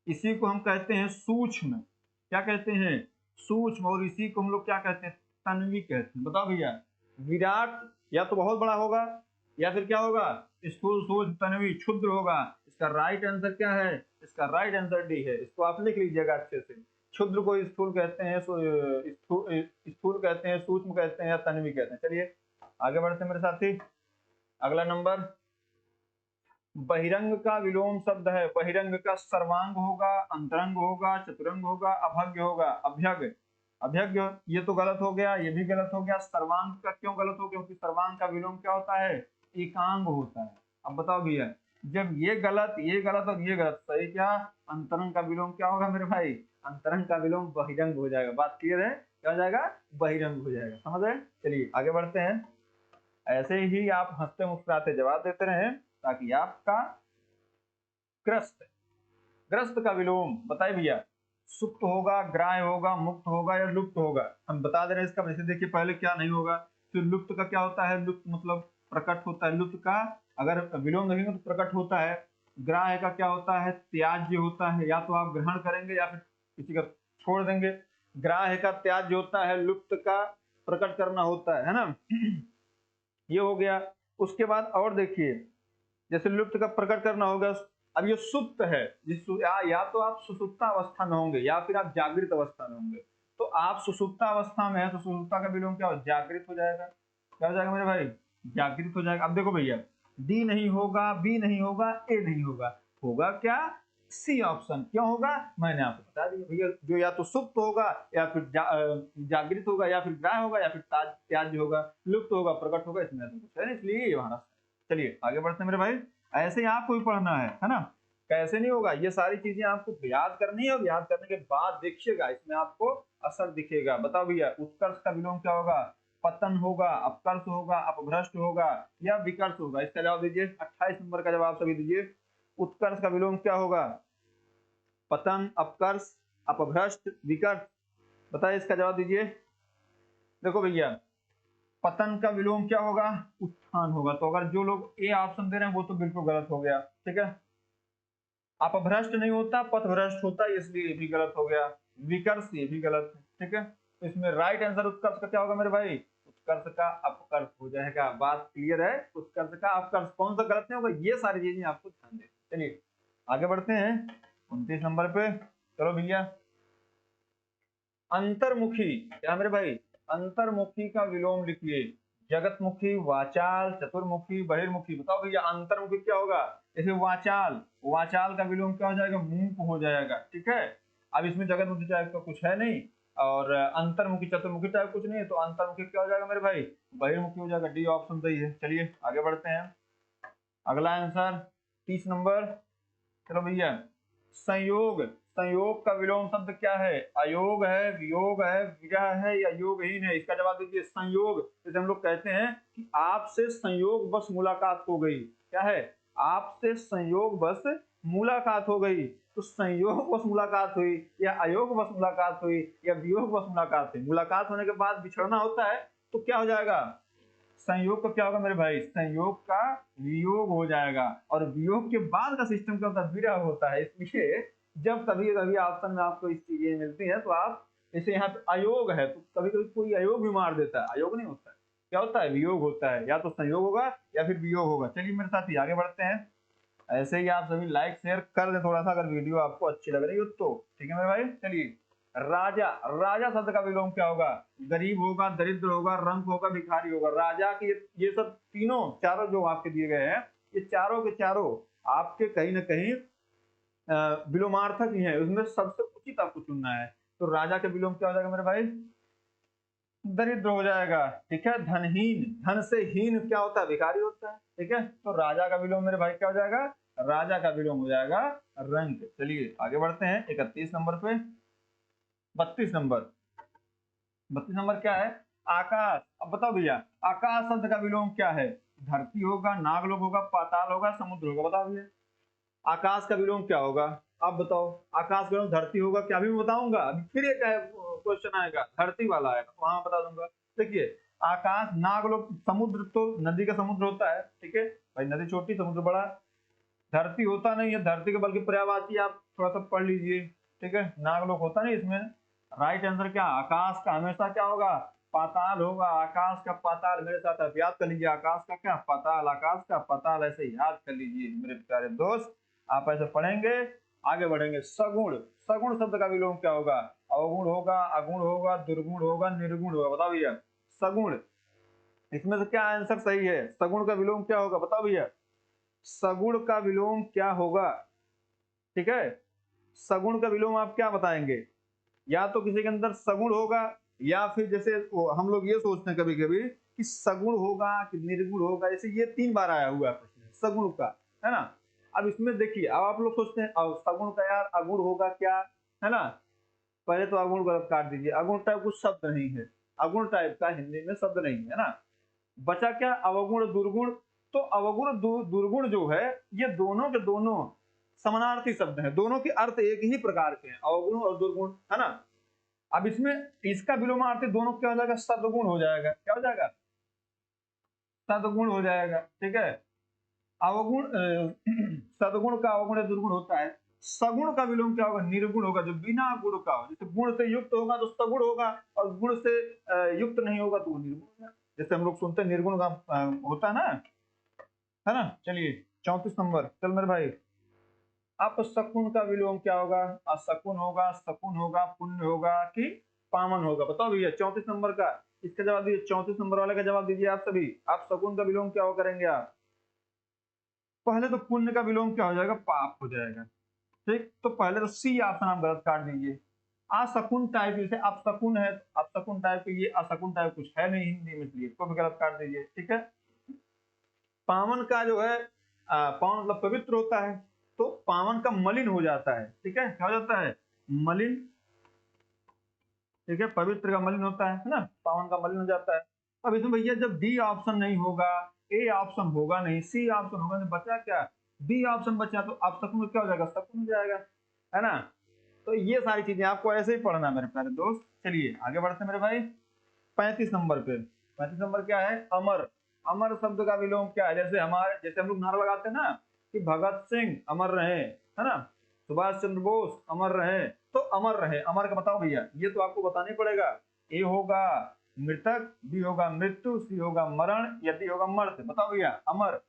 [SPEAKER 1] इसी को हम कहते हैं सूक्ष्म, क्या कहते हैं, सूक्ष्म, और इसी को हम लोग क्या कहते हैं, तन्वी कहते हैं। बताओ भैया, विराट या तो बहुत बड़ा होगा या फिर क्या होगा, स्थूल, सूक्ष्म, तन्वी, क्षुद्र होगा। इसका राइट आंसर क्या है, इसका राइट आंसर डी है। इसको आप लिख लीजिएगा अच्छे से। क्षुद्र को स्थूल कहते हैं, स्थूल कहते हैं, सूक्ष्म कहते हैं या तन्वी कहते हैं। चलिए आगे बढ़ते हैं मेरे साथी। अगला नंबर, बहिरंग का विलोम शब्द है। बहिरंग का सर्वांग होगा, अंतरंग होगा, चतुरंग होगा, अभज्ञ होगा। अभ्यग, अभ्यग ये तो गलत हो गया, ये भी गलत हो गया। सर्वांग का क्यों गलत हो गया, क्योंकि सर्वांग का विलोम क्या होता है, एकांग होता है। अब बताओ भैया, जब ये गलत और ये गलत, सही क्या, अंतरंग का विलोम क्या होगा मेरे भाई, अंतरंग का विलोम बहिरंग हो जाएगा। बात क्लियर है, क्या हो जाएगा, बहिरंग हो जाएगा। समझ रहे? चलिए आगे बढ़ते हैं। ऐसे ही आप हंसते मुस्कुराते जवाब देते रहे ताकि आपका ग्रस्त, ग्रस्त का विलोम बताइए भैया, सुप्त होगा, ग्राह्य होगा, मुक्त होगा या लुप्त होगा। हम बता दे रहे हैं इसका, वैसे देखिए पहले क्या नहीं होगा। फिर लुप्त का क्या होता है, लुप्त मतलब प्रकट होता है। लुप्त का अगर विलोम देखेंगे तो प्रकट होता है। ग्राह्य का क्या होता है, त्याज्य होता है, या तो आप ग्रहण करेंगे या फिर किसी का छोड़ देंगे। ग्राह्य का त्याज्य होता है, लुप्त का प्रकट करना होता है ना। ये हो गया। उसके बाद और देखिए, जैसे लुप्त का प्रकट करना होगा। अब ये सुप्त है, या तो आप सुसुप्ता अवस्था में होंगे या फिर आप जागृत अवस्था में होंगे। तो आप सुसुप्ता अवस्था में है तो सुसुप्ता का विलोम क्या हो, जागृत हो जाएगा। क्या हो जाएगा मेरे भाई, जागृत हो जाएगा। अब देखो भैया, डी नहीं होगा, बी नहीं होगा, ए नहीं होगा, होगा क्या, सी ऑप्शन। क्यों होगा, मैंने आपको बता दिया भैया, जो या तो सुप्त होगा या फिर जागृत होगा या फिर ग्राह्य होगा या फिर त्याज्य होगा, लुप्त होगा, प्रकट होगा, इसमें तो कुछ है नहीं, इसलिए ये हमारा। चलिए आगे बढ़ते हैं मेरे भाई। ऐसे ही आपको भी पढ़ना है ना। कैसे नहीं होगा, ये सारी चीजें आपको याद करनी है और याद करने के बाद देखिएगा इसमें आपको असर दिखेगा। बताओ भैया, उत्कर्ष का विलोम क्या होगा, पतन होगा, अपकर्ष होगा, अपभ्रष्ट होगा या विकर्ष होगा। इसका जवाब दीजिए, 28 नंबर का जवाब सभी दीजिए। उत्कर्ष का विलोम क्या होगा, पतन, अपकर्ष, अपभ्रष्ट, विकर्ष। बताइए इसका जवाब दीजिए। देखो भैया, पतन का विलोम क्या होगा, उत्थान होगा। तो अगर जो लोग ए ऑप्शन दे रहे हैं वो तो बिल्कुल गलत हो गया। ठीक है, अपभ्रष्ट नहीं होता, पथभ्रष्ट होता है, इसलिए ये भी गलत हो गया। विकर्ष ये भी गलत है। ठीक है, तो इसमें राइट आंसर उत्कर्ष का क्या होगा मेरे भाई, उत्कर्ष का अपकर्ष हो जाएगा। बात क्लियर है, उत्कर्ष का अपकर्ष, कौन सा गलत नहीं होगा, ये सारी चीजें आपको ध्यान दें। चलिए आगे बढ़ते हैं 29 नंबर पे। चलो भैया, अंतर्मुखी क्या मेरे भाई, अंतर्मुखी का विलोम लिखिए। जगतमुखी, वाचाल, चतुर्मुखी, बहिर्मुखी। बताओ भैया अंतर्मुखी क्या होगा, जैसे वाचाल, वाचाल का विलोम क्या हो जाएगा, मूक हो जाएगा। ठीक है, अब इसमें जगतमुखी टाइप का कुछ है नहीं और अंतर्मुखी चतुर्मुखी टाइप कुछ नहीं है, तो अंतर्मुखी क्या हो जाएगा मेरे भाई, बहिर्मुखी हो जाएगा। डी ऑप्शन सही है। चलिए आगे बढ़ते हैं। अगला आंसर 30 नंबर। चलो भैया, संयोग, संयोग का विलोम शब्द क्या है, अयोग है, वियोग है, विरह है या योगहीन है। इसका जवाब दीजिए। संयोग, जैसे हम लोग कहते हैं कि आपसे संयोग बस मुलाकात हो गई। क्या है, आपसे संयोग बस मुलाकात हो गई। तो संयोग बस मुलाकात हुई या अयोग बस मुलाकात हुई या वियोग बस मुलाकात हुई, मुलाकात होने के बाद बिछड़ना होता है तो क्या हो जाएगा, संयोग का क्या होगा मेरे भाई, संयोग का वियोग हो जाएगा। और वियोग के बाद का सिस्टम क्या होता है, विरह होता है। इसलिए जब कभी कभी ऑप्शन में आपको इस चीजें मिलती है तो आप, जैसे यहाँ पे अयोग है तो कभी कभी कोई अयोग भी मार देता है, अयोग नहीं होता है, क्या होता है, वियोग होता है। या तो संयोग होगा या फिर वियोग होगा। चलिए मेरे साथ ही आगे बढ़ते हैं। ऐसे ही आप सभी लाइक शेयर कर दें थोड़ा सा, अगर वीडियो आपको अच्छी लग रही हो तो। ठीक है मेरे भाई। चलिए, राजा, राजा शब्द का विलोम क्या होगा, गरीब होगा, दरिद्र होगा, रंक होगा, भिखारी होगा। राजा की ये सब तीनों चारों जो आपके दिए गए हैं, ये चारों के चारों आपके कहीं ना कहीं विलोमार्थक ही है, उसमें सबसे उचित आपको चुनना है। तो राजा के विलोम क्या हो जाएगा मेरे भाई, दरिद्र हो जाएगा। ठीक है, धनहीन, धन से हीन क्या होता है, भिखारी होता है। ठीक है, तो राजा का विलोम मेरे भाई क्या हो जाएगा, राजा का विलोम हो जाएगा रंक। चलिए आगे बढ़ते हैं 31 नंबर पे। 32 नंबर, 32 नंबर क्या है, आकाश। अब बताओ भैया, आकाश शब्द का विलोम क्या है, धरती होगा, नागलोक होगा, पाताल होगा, समुद्र होगा। बताओ भैया आकाश का विलोम क्या होगा, आप बताओ। आकाश का विलोम धरती होगा, क्या भी मैं बताऊंगा, अभी फिर एक क्वेश्चन आएगा धरती वाला आएगा तो वहां बता दूंगा। देखिए, आकाश, नागलोक, समुद्र तो नदी का समुद्र होता है। ठीक है भाई, नदी छोटी समुद्र बड़ा। धरती होता नहीं है, धरती के बल्कि पर्यायवाची आप थोड़ा सा पढ़ लीजिए। ठीक है, नागलोक होता नहीं इसमें, राइट आंसर क्या, आकाश का हमेशा क्या होगा, पाताल होगा। आकाश का पाताल, मेरे साथ आप याद कर लीजिए, आकाश का क्या, पाताल, आकाश का पाताल, ऐसे याद कर लीजिए मेरे प्यारे दोस्त। आप ऐसे पढ़ेंगे, आगे बढ़ेंगे। सगुण, सगुण शब्द का विलोम क्या होगा, अवगुण होगा, अगुण होगा, दुर्गुण होगा, निर्गुण होगा, बताओ भैया। सगुण, इसमें से क्या आंसर सही है, सगुण का विलोम क्या होगा, बताओ भैया। सगुण का विलोम क्या होगा, ठीक है। सगुण का विलोम आप क्या बताएंगे, या तो किसी के अंदर सगुण होगा, या फिर जैसे हम लोग ये सोचते हैं कभी कभी कि सगुण होगा कि निर्गुण होगा, जैसे ये 3 बार आया हुआ है प्रश्न सगुण का, है ना। अब इसमें देखिए, अब आप लोग सोचते हैं अब सगुण का यार अगुण होगा क्या, है ना। पहले तो अगुण गलत काट दीजिए, अगुण टाइप कुछ शब्द नहीं है, अगुण टाइप का हिंदी में शब्द नहीं है ना। बचा क्या, अवगुण दुर्गुण। तो अवगुण दुर्गुण जो है, ये दोनों के दोनों समानार्थी शब्द हैं, दोनों के अर्थ एक ही प्रकार के हैं, अवगुण और दुर्गुण, है ना। अब इसमें इसका विलोमार्थी दोनों क्या हो जाएगा, सदगुण हो जाएगा, क्या हो जाएगा, सदगुण हो जाएगा, ठीक है। अवगुण सदगुण का अवगुण दुर्गुण होता है। सगुण का विलोम क्या होगा, निर्गुण होगा, जो बिना गुण का हो, जैसे गुण से युक्त होगा तो सगुण होगा, और गुण से युक्त नहीं होगा तो वो निर्गुण होगा। जैसे हम लोग सुनते हैं निर्गुण का होता है ना। चलिए 34 नंबर, चल मेरे भाई। अपशकुन का विलोम क्या होगा, असकुन होगा, सकुन होगा, पुण्य होगा कि पावन होगा, बताओ भैया। 34 नंबर का इसका जवाब दीजिए, 34 नंबर वाले का जवाब दीजिए आप सभी। आप शकुन का विलोम क्या हो करेंगे आप, पहले तो पुण्य का विलोम क्या हो जाएगा, पाप हो जाएगा, ठीक। तो पहले तो सी ऑप्शन आप गलत काट दीजिए। असकुन टाइप, जैसे अपशकुन है, अपशकुन टाइप, ये असकुन टाइप कुछ है नहीं हिंदी में, इसलिए इसको भी गलत काट दीजिए, ठीक है। पावन का जो है, पावन मतलब पवित्र होता है, तो पावन का मलिन हो जाता है, ठीक है, क्या हो जाता है, मलिन, ठीक है। पवित्र का मलिन होता है ना, पावन का मलिन हो जाता है। अब इसमें भैया जब डी ऑप्शन नहीं होगा, ए ऑप्शन होगा नहीं, सी ऑप्शन होगा नहीं, बचा क्या, बी ऑप्शन बचा, तो अब सकुन में क्या हो जाएगा, सकुन हो जाएगा, है ना। तो ये सारी चीजें आपको ऐसे ही पढ़ना है मेरे प्यारे दोस्त। चलिए आगे बढ़ते हैं मेरे भाई। 35 नंबर पे, 35 नंबर क्या है, अमर। अमर शब्द का विलोम क्या है, जैसे हमारे, जैसे हम लोग नारा लगाते हैं ना कि भगत सिंह अमर रहे, है ना, सुभाष चंद्र बोस अमर रहे, तो अमर रहे, अमर का बताओ भैया, ये तो आपको बताना ही पड़ेगा। ए होगा मृतक, बी होगा मृत्यु, सी होगा मरण, या डी होगा मर्त, बताओ भैया। अमर,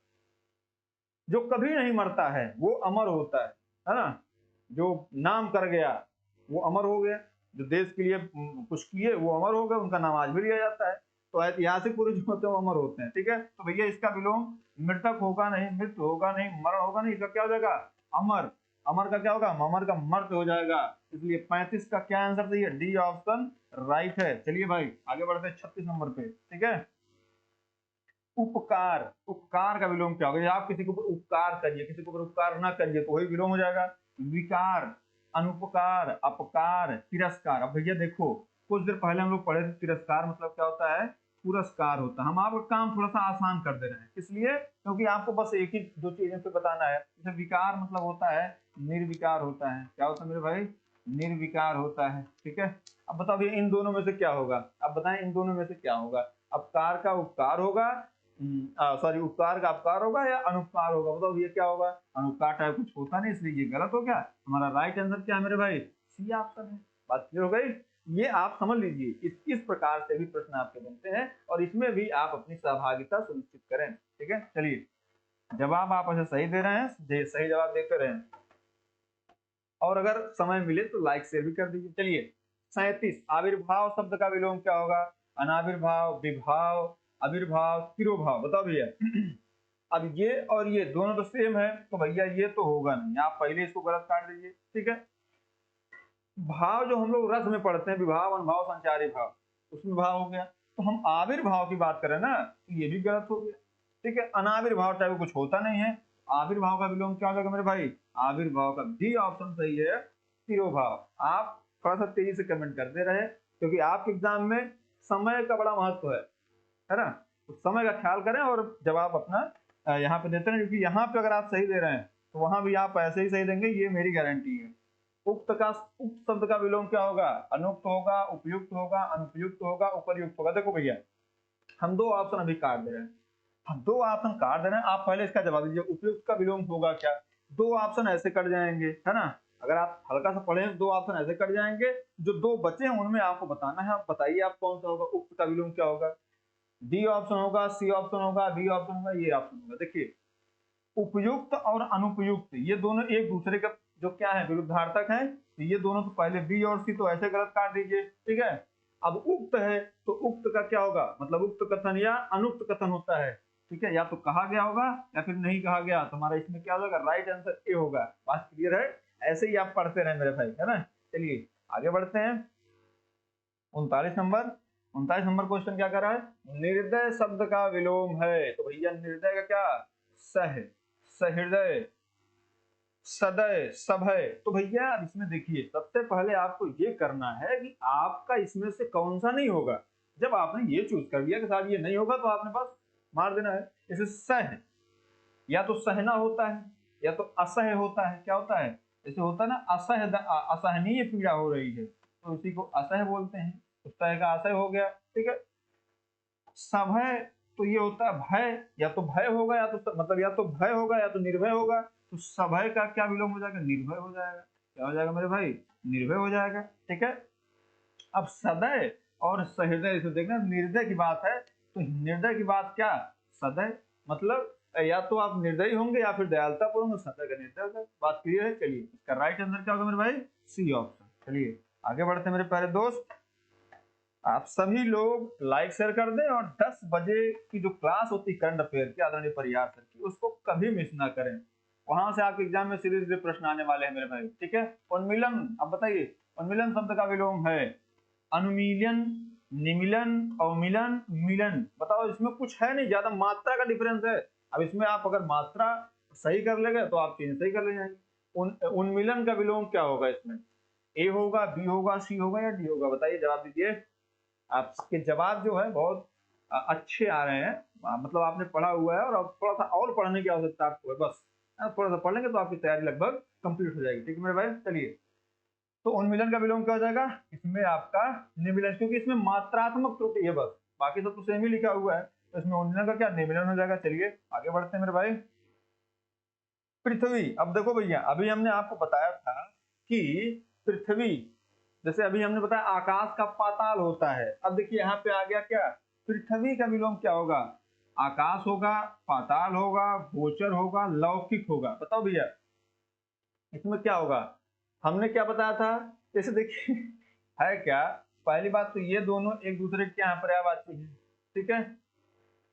[SPEAKER 1] जो कभी नहीं मरता है वो अमर होता है ना। जो नाम कर गया वो अमर हो गया, जो देश के लिए कुछ किए वो अमर हो गए, उनका नाम आज भी लिया जाता है। तो ऐतिहासिक पुरुष जो होते हैं वो अमर होते हैं, ठीक है। तो भैया इसका विलोम मृतक होगा नहीं, मृत्यु होगा नहीं, मरण होगा नहीं, इसका क्या हो जाएगा, अमर। अमर का क्या होगा, अमर का मर्त हो जाएगा। इसलिए 35 का क्या आंसर सही है, डी ऑप्शन राइट है। चलिए भाई आगे बढ़ते हैं 36 नंबर पे, ठीक है। उपकार, उपकार का विलोम क्या होगा, आप किसी के ऊपर उपकार करिए, किसी के ऊपर उपकार ना करिए तो वही विलोम हो जाएगा। विकार, अनुपकार, अपकार, तिरस्कार। अब भैया देखो, कुछ देर पहले हम लोग पढ़े थे तिरस्कार मतलब क्या होता है, पुरस्कार होता है। हम आपका काम थोड़ा सा आसान कर दे रहे हैं, इसलिए क्योंकि आपको बस एक ही दो चीजों पे बताना है। जैसे विकार मतलब होता है निर्विकार होता है, क्या होता है मेरे भाई, निर्विकार होता है, ठीक है। अब बताओ भैया इन दोनों में से क्या होगा, अब बताएं इन दोनों में से क्या होगा, अपकार का उपकार होगा, सॉरी उपकार का अपकार होगा, या अनुपकार होगा, बताओ ये क्या होगा, अनुपकार टाइप कुछ होता नहीं, इसलिए ये गलत हो गया। हमारा राइट आंसर क्या है मेरे भाई, सी ऑप्शन है। बात क्लियर हो गई, ये आप समझ लीजिए, इस प्रकार से भी प्रश्न आपके बनते हैं, और इसमें भी आप अपनी सहभागिता सुनिश्चित करें, ठीक है। चलिए जवाब आप ऐसे सही दे रहे हैं, सही जवाब देते रहें, और अगर समय मिले तो लाइक शेयर भी कर दीजिए। चलिए 37, आविर्भाव शब्द का विलोम क्या होगा, अनाविर्भाव, विभाव, आविर्भाव, तिरोभाव, बताओ भैया। अब ये और ये दोनों तो सेम है, तो भैया ये तो होगा नहीं, आप पहले इसको गलत काट दीजिए, ठीक है। भाव जो हम लोग रस में पढ़ते हैं, विभाव, अनुभाव, संचारी भाव, उसमें भाव हो गया। तो हम आविर्भाव की बात करें ना, तो ये भी गलत हो गया, ठीक है। अनाविर्भाव टाइप कुछ होता नहीं है, आविर्भाव का विलोम क्या हो जाएगा मेरे भाई, आविर्भाव का डी ऑप्शन सही है, तिरोभाव। आप थोड़ा सा तेजी से कमेंट करते रहे, क्योंकि आपके एग्जाम में समय का बड़ा महत्व है ना। तो समय का ख्याल करें और जवाब अपना यहाँ पे देते रहे, क्योंकि यहाँ पे अगर आप सही दे रहे हैं तो वहां भी आप ऐसे ही सही देंगे, ये मेरी गारंटी है। उक्त का, उक्त शब्द का विलोम क्या होगा, अनुक्त होगा, उपयुक्त होगा, अनुपयुक्त होगा, उपरयुक्त होगा। देखो भैया हम दो ऑप्शन अभी काट दे रहे हैं, हम दो ऑप्शन काट दे रहे हैं, आप पहले इसका जवाब दीजिए, उपयुक्त का विलोम होगा क्या। दो ऑप्शन ऐसे कट जाएंगे, है ना। अगर आप हल्का सा पढ़े तो 2 ऑप्शन ऐसे कट जाएंगे, जो 2 बचे हैं उनमें आपको बताना है। आप बताइए आप कौन सा होगा, उक्त का विलोम क्या होगा। डी ऑप्शन होगा, सी ऑप्शन होगा, बी ऑप्शन होगा, ये ऑप्शन होगा। देखिए उपयुक्त और अनुपयुक्त ये दोनों एक दूसरे का जो क्या है, विरुद्धार्थक है। तो ये दोनों तो पहले बी और सी तो ऐसे गलत काट दीजिए, ठीक है। अब उक्त है तो उक्त का क्या होगा, मतलब उक्त कथन या अनुक्त कथन होता है, ठीक है। या तो कहा गया होगा या फिर नहीं कहा गया, तो हमारा इसमें क्या होगा, राइट आंसर ए होगा। बात क्लियर है, ऐसे ही आप पढ़ते रहे मेरे भाई, है ना। चलिए आगे बढ़ते हैं। 39 नंबर क्वेश्चन क्या कर रहा है, निर्दय शब्द का विलोम है। तो भैया निर्दय का क्या, सह, सहृदय, सदय, सभय। तो भैया अब इसमें देखिए सबसे पहले आपको ये करना है कि आपका इसमें से कौन सा नहीं होगा। जब आपने ये चूज कर लिया कि साहब ये नहीं होगा, तो आपने बस मार देना है। जैसे सह, या तो सहना होता है या तो असह होता है। क्या होता है, जैसे होता है ना असहनीय पीड़ा हो रही है, तो उसी को असह बोलते हैं। उस तरह का असह हो गया, ठीक है। सभय, तो ये होता है भय, या तो भय होगा या तो मतलब या तो भय होगा या तो निर्भय होगा। तो सभय का क्या विलोम हो जाएगा, निर्भय हो जाएगा। क्या हो जाएगा मेरे भाई, निर्भय हो जाएगा, ठीक है। अब सदय और सहृदय, इसे देखना निर्दय की बात है, तो निर्दय की बात क्या, सदय, मतलब या तो आप निर्दयी होंगे या फिर दयालुता पूर्ण सदय का निर्दय होगा। बात क्लियर है। चलिए इसका राइट आंसर क्या होगा मेरे भाई, सी ऑप्शन। चलिए आगे बढ़ते हैं मेरे प्यारे दोस्त। आप सभी लोग लाइक शेयर कर दें और 10 बजे की जो क्लास होती है करंट अफेयर की आदरणीय परिहार सर की, उसको कभी मिस ना करें। वहां से आपके एग्जाम में सीधे सीधे प्रश्न आने वाले हैं मेरे भाई, ठीक है। उन्मिलन, अब बताइए उन्मिलन शब्द का विलोम है अनुमीलन, निमिलन, अवमिलन, मिलन। बताओ इसमें कुछ है नहीं, ज्यादा मात्रा का डिफरेंस है। अब इसमें आप अगर मात्रा सही कर लेंगे तो आप चीजें सही कर ले जाएंगे। उन्मिलन का विलोम क्या होगा, इसमें ए होगा, बी होगा, सी होगा या डी होगा, बताइए जवाब दीजिए। आपके जवाब जो है बहुत अच्छे आ रहे हैं, मतलब आपने पढ़ा हुआ है और अब थोड़ा सा और पढ़ने की आवश्यकता आपको है। बस थोड़ा सा पढ़ लेंगे तो आपकी तैयारी लगभग कंप्लीट हो जाएगी, ठीक है मेरे भाई। चलिए तो उन्मिलन का विलोम क्या हो जाएगा, इसमें आपका निमिलन, क्योंकि इसमें मात्रात्मक त्रुटि है बस, बाकी सब तो सेम ही लिखा हुआ है, तो इसमें उन्मिलन का क्या, निमिलन हो जाएगा। चलिए आगे बढ़ते हैं मेरे भाई। पृथ्वी, अब देखो भैया अभी हमने आपको बताया था कि पृथ्वी, जैसे अभी हमने बताया आकाश का पाताल होता है। अब देखिए यहाँ पे आ गया क्या, पृथ्वी का विलोम क्या होगा, आकाश होगा, पाताल होगा, गोचर होगा, लौकिक होगा। बताओ भैया इसमें क्या होगा। हमने क्या बताया था, जैसे देखिए है क्या, पहली बात तो ये दोनों एक दूसरे के क्या है, पर्यायवाची है, ठीक है।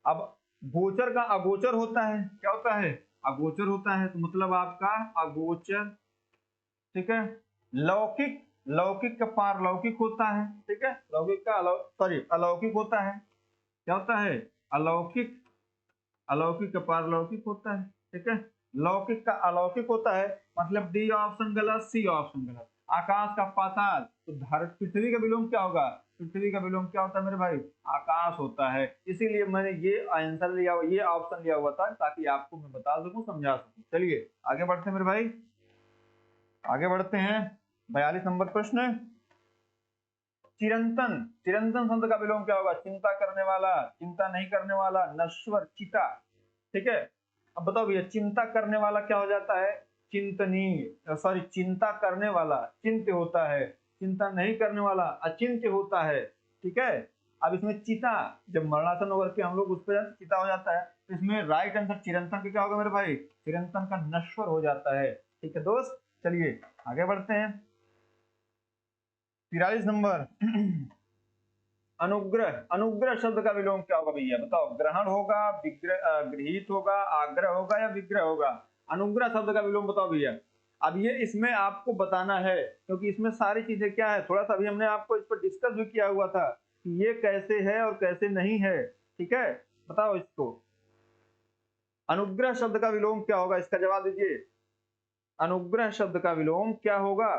[SPEAKER 1] अब गोचर का अगोचर होता है, क्या होता है, अगोचर होता है, तो मतलब आपका अगोचर, ठीक है। लौकिक, लौकिक का पारलौकिक होता है, ठीक है। लौकिक का अलौकिक होता है। क्या होता है, अलौकिक, अलौकिक का पारलौकिक होता है, ठीक है। लौकिक का अलौकिक होता है, मतलब डी ऑप्शन गलत, सी ऑप्शन गलत। आकाश का पाताल, तो पृथ्वी का विलोम क्या होगा, पृथ्वी का विलोम क्या होता है मेरे भाई, आकाश होता है। इसीलिए मैंने ये आंसर लिया, ये ऑप्शन लिया हुआ था ताकि आपको मैं बता सकूं, समझा सकूं। चलिए आगे बढ़ते हैं मेरे भाई, आगे बढ़ते हैं। 42 नंबर प्रश्न, चिरंतन, चिरंतन शब्द का विलोम क्या होगा, चिंता करने वाला, चिंता नहीं करने वाला, नश्वर, चिता, ठीक है। अब बताओ भैया चिंता करने वाला क्या हो जाता है, चिंतनीय, सॉरी चिंता करने वाला चिंत्य होता है, चिंता नहीं करने वाला अचिंत्य होता है, ठीक है। अब इसमें चिता, जब मरणासन होकर के हम लोग उस पर चिता हो जाता है, तो इसमें राइट आंसर चिरंतन का क्या होगा मेरे भाई, चिरंतन का नश्वर हो जाता है, ठीक है दोस्त। चलिए आगे बढ़ते हैं। 43 नंबर अनुग्रह, अनुग्रह शब्द का विलोम क्या होगा भैया, बताओ। ग्रहण होगा, गृहित होगा, आग्रह होगा या विग्रह होगा। अनुग्रह शब्द का विलोम बताओ भैया। अब ये इसमें आपको बताना है, क्योंकि इसमें सारी चीजें क्या है, थोड़ा सा अभी हमने आपको इस पर डिस्कस भी किया हुआ था कि ये कैसे है और कैसे नहीं है, ठीक है। बताओ इसको, अनुग्रह शब्द का विलोम क्या होगा, इसका जवाब दीजिए। अनुग्रह शब्द का विलोम क्या होगा,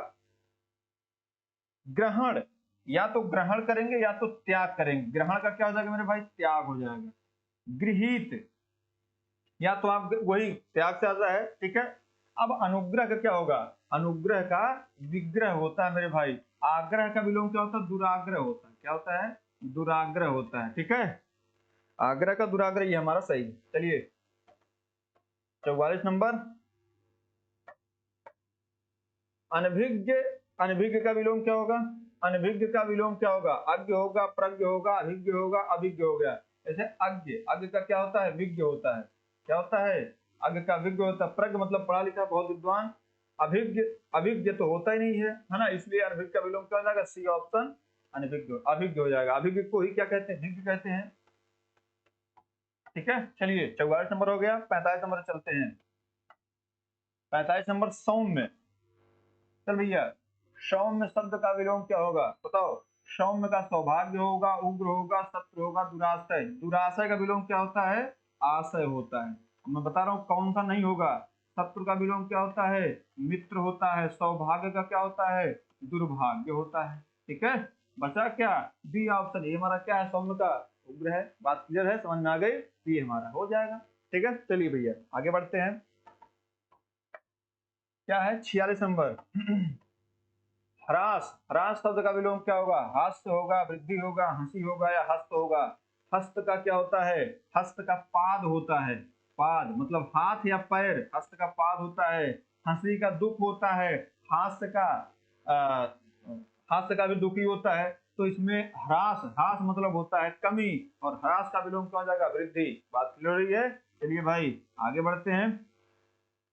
[SPEAKER 1] ग्रहण, या तो ग्रहण करेंगे या तो त्याग करेंगे। ग्रहण का क्या हो जाएगा मेरे भाई, त्याग हो जाएगा। गृहित, या तो आप वही त्याग से आता है, ठीक है। अब अनुग्रह का क्या होगा, अनुग्रह का विग्रह होता है मेरे भाई। आग्रह का विलोम क्या होता है, दुराग्रह होता है। क्या होता है, दुराग्रह होता है, ठीक है। आग्रह का दुराग्रह, ये हमारा सही है। चलिए 44 नंबर, अनभिज्ञ, अनभिज्ञ का विलोम क्या होगा? अनभिज्ञ का विलोम क्या होगा? अज्ञ होगा, प्रज्ञ होगा, अभिज्ञ होगा, अभिज्ञ हो गया। जैसे अज्ञ, अज्ञ का क्या होता है? विज्ञ होता है। क्या होता है? अज्ञ का विज्ञ होता है। प्रज्ञ मतलब पढ़ा लिखा, बहुत विद्वान। अभिज्ञ, अभिज्ञ तो होता ही नहीं है ना, इसलिए अनभिज्ञ का विलोम क्या हो जाएगा? सी ऑप्शन, अनभिज्ञ, अभिज्ञ हो जाएगा। अभिज्ञ को ही क्या कहते हैं? विज्ञ कहते हैं। ठीक है, चलिए 44 नंबर हो गया। 45 नंबर चलते हैं। 45 नंबर सौम्य। चल भैया, सौम्य शब्द का विलोम क्या होगा? बताओ। सौम्य का सौभाग्य होगा, उग्र होगा, सत्र होगा, दुराशय। दुराशय का विलोम क्या होता है? आशय होता है। मैं बता रहा हूँ कौन सा नहीं होगा। शत्रु का विलोम क्या होता है? मित्र होता है। सौभाग्य का क्या होता है? दुर्भाग्य होता है। ठीक है, बचा क्या? B option. ये हमारा क्या है? सौम्य का उग्र है। बात क्लियर है? समझ में आ गई? ये हमारा हो जाएगा। ठीक है, चलिए भैया आगे बढ़ते हैं। क्या है? 46 नंबर। ह्रास। ह्रास शब्द का विलोम क्या होगा? हास्य होगा, वृद्धि होगा, हंसी होगा या हस्त होगा। हस्त का क्या होता है? हस्त का पाद होता है। पाद मतलब हाथ या पैर, हस्त का पाद होता है। हंसी का दुख होता है। हास्य का हास्य का भी दुखी होता है। तो इसमें ह्रास, ह्रास मतलब होता है कमी, और ह्रास का विलोम क्या हो जाएगा? वृद्धि। बात क्लियर हो रही है? चलिए भाई आगे बढ़ते हैं।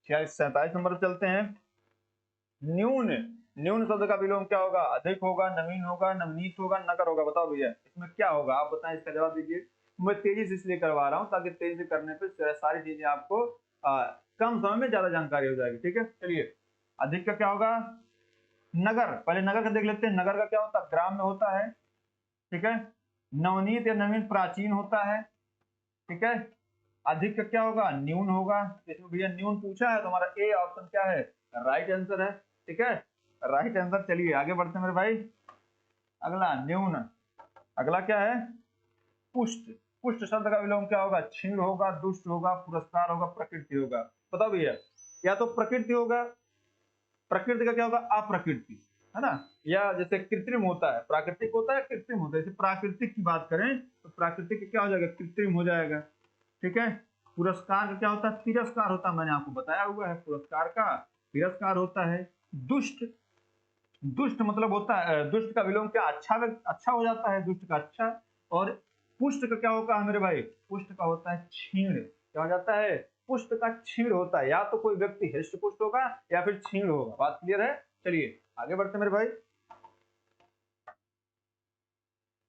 [SPEAKER 1] 47 नंबर पर चलते हैं। न्यून। न्यून शब्द का विलोम क्या होगा? अधिक होगा, नवीन होगा, नवनीत होगा, नगर होगा। बताओ भैया इसमें क्या होगा? आप बताएं, इसका जवाब दीजिए। मैं तेजी से इसलिए करवा रहा हूँ ताकि तेजी से करने पे सारी चीजें आपको कम समय में ज्यादा जानकारी हो जाएगी। ठीक है, चलिए। अधिक का क्या होगा? नगर। पहले नगर का देख लेते हैं। नगर का क्या होता है? ग्राम में होता है। ठीक है। नवनीत या नवीन प्राचीन होता है। ठीक है। अधिक का क्या होगा? न्यून होगा। इसमें भैया न्यून पूछा है तो हमारा ए ऑप्शन क्या है? राइट आंसर है। ठीक है, राइट आंसर। चलिए आगे बढ़ते हैं मेरे भाई। अगला न्यून। अगला क्या है? पुष्ट। पुष्ट शब्द का विलोम क्या होगा? क्षीण होगा, दुष्ट होगा, पुरस्कार होगा, प्रकृति होगा। बताओ भैया, या तो प्रकृति होगा। प्रकृति का क्या होगा? अप्रकृति, है ना। या जैसे कृत्रिम होता है, प्राकृतिक होता है, कृत्रिम होता है। जैसे प्राकृतिक की बात करें तो प्राकृतिक क्या हो जाएगा? कृत्रिम हो जाएगा। ठीक है। पुरस्कार का क्या होता है? तिरस्कार होता है। मैंने आपको बताया हुआ है, पुरस्कार का तिरस्कार होता है। दुष्ट। दुष्ट मतलब होता है, दुष्ट का विलोम क्या? अच्छा, अच्छा हो जाता है, दुष्ट का अच्छा। और पुष्ट का क्या होगा मेरे भाई? पुष्ट का होता है क्षीण। क्या हो जाता है? पुष्ट का क्षीण होता है। या तो कोई व्यक्ति हृष्ट पुष्ट होगा या फिर क्षीण होगा। बात क्लियर है? चलिए आगे बढ़ते मेरे भाई।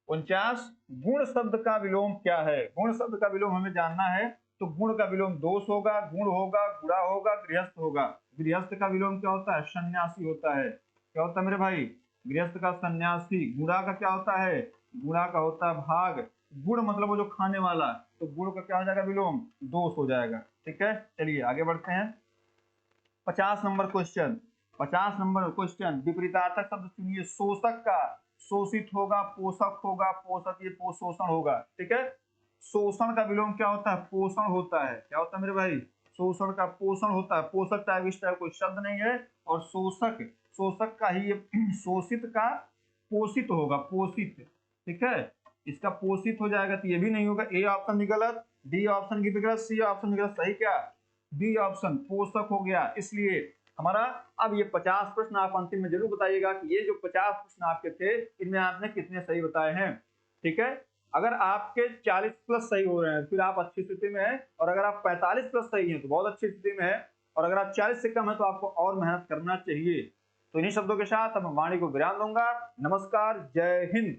[SPEAKER 1] 49। गुण शब्द का विलोम क्या है? गुण शब्द का विलोम हमें जानना है। तो गुण का विलोम दोष होगा, गुण होगा, गुड़ा होगा, गृहस्थ होगा। गृहस्थ का विलोम क्या होता है? सन्यासी होता है। क्या होता है मेरे भाई? गृहस्थ का सन्यासी। गुड़ा का क्या होता है? गुड़ा का होता है भाग। गुड़ मतलब वो जो खाने वाला, तो गुड़ का क्या हो जाएगा विलोम? दोष हो जाएगा। ठीक है, चलिए आगे बढ़ते हैं। 50 नंबर क्वेश्चन। 50 नंबर क्वेश्चन, विपरीतार्थक शब्द चुनिए। शोषक का, शोषित होगा, पोषक होगा, पोषक ये शोषण होगा। ठीक है। शोषण का विलोम क्या होता है? पोषण होता है। क्या होता है मेरे भाई? शोषण का पोषण होता है। पोषक टाइप इस टाइप कोई शब्द नहीं है। और शोषक, शोषक का ही शोषित का पोषित होगा, पोषित। ठीक है, इसका पोषित हो जाएगा तो ये भी नहीं होगा। ए ऑप्शन भी गलत, डी ऑप्शन भी गलत, सी ऑप्शन भी गलत। सही क्या? बी ऑप्शन पोषक हो गया। इसलिए हमारा अब ये 50 प्रश्न आप अंतिम में जरूर बताइएगा कि ये जो 50 प्रश्न आपके थे इनमें आपने कितने सही बताए हैं। ठीक है, अगर आपके 40 प्लस सही हो रहे हैं फिर आप अच्छी स्थिति में हैं, और अगर आप 45 प्लस सही हैं तो बहुत अच्छी स्थिति में है, और अगर आप 40 से कम है तो आपको और मेहनत करना चाहिए। तो इन्हीं शब्दों के साथ अब मैं वाणी को विराम दूंगा। नमस्कार, जय हिंद।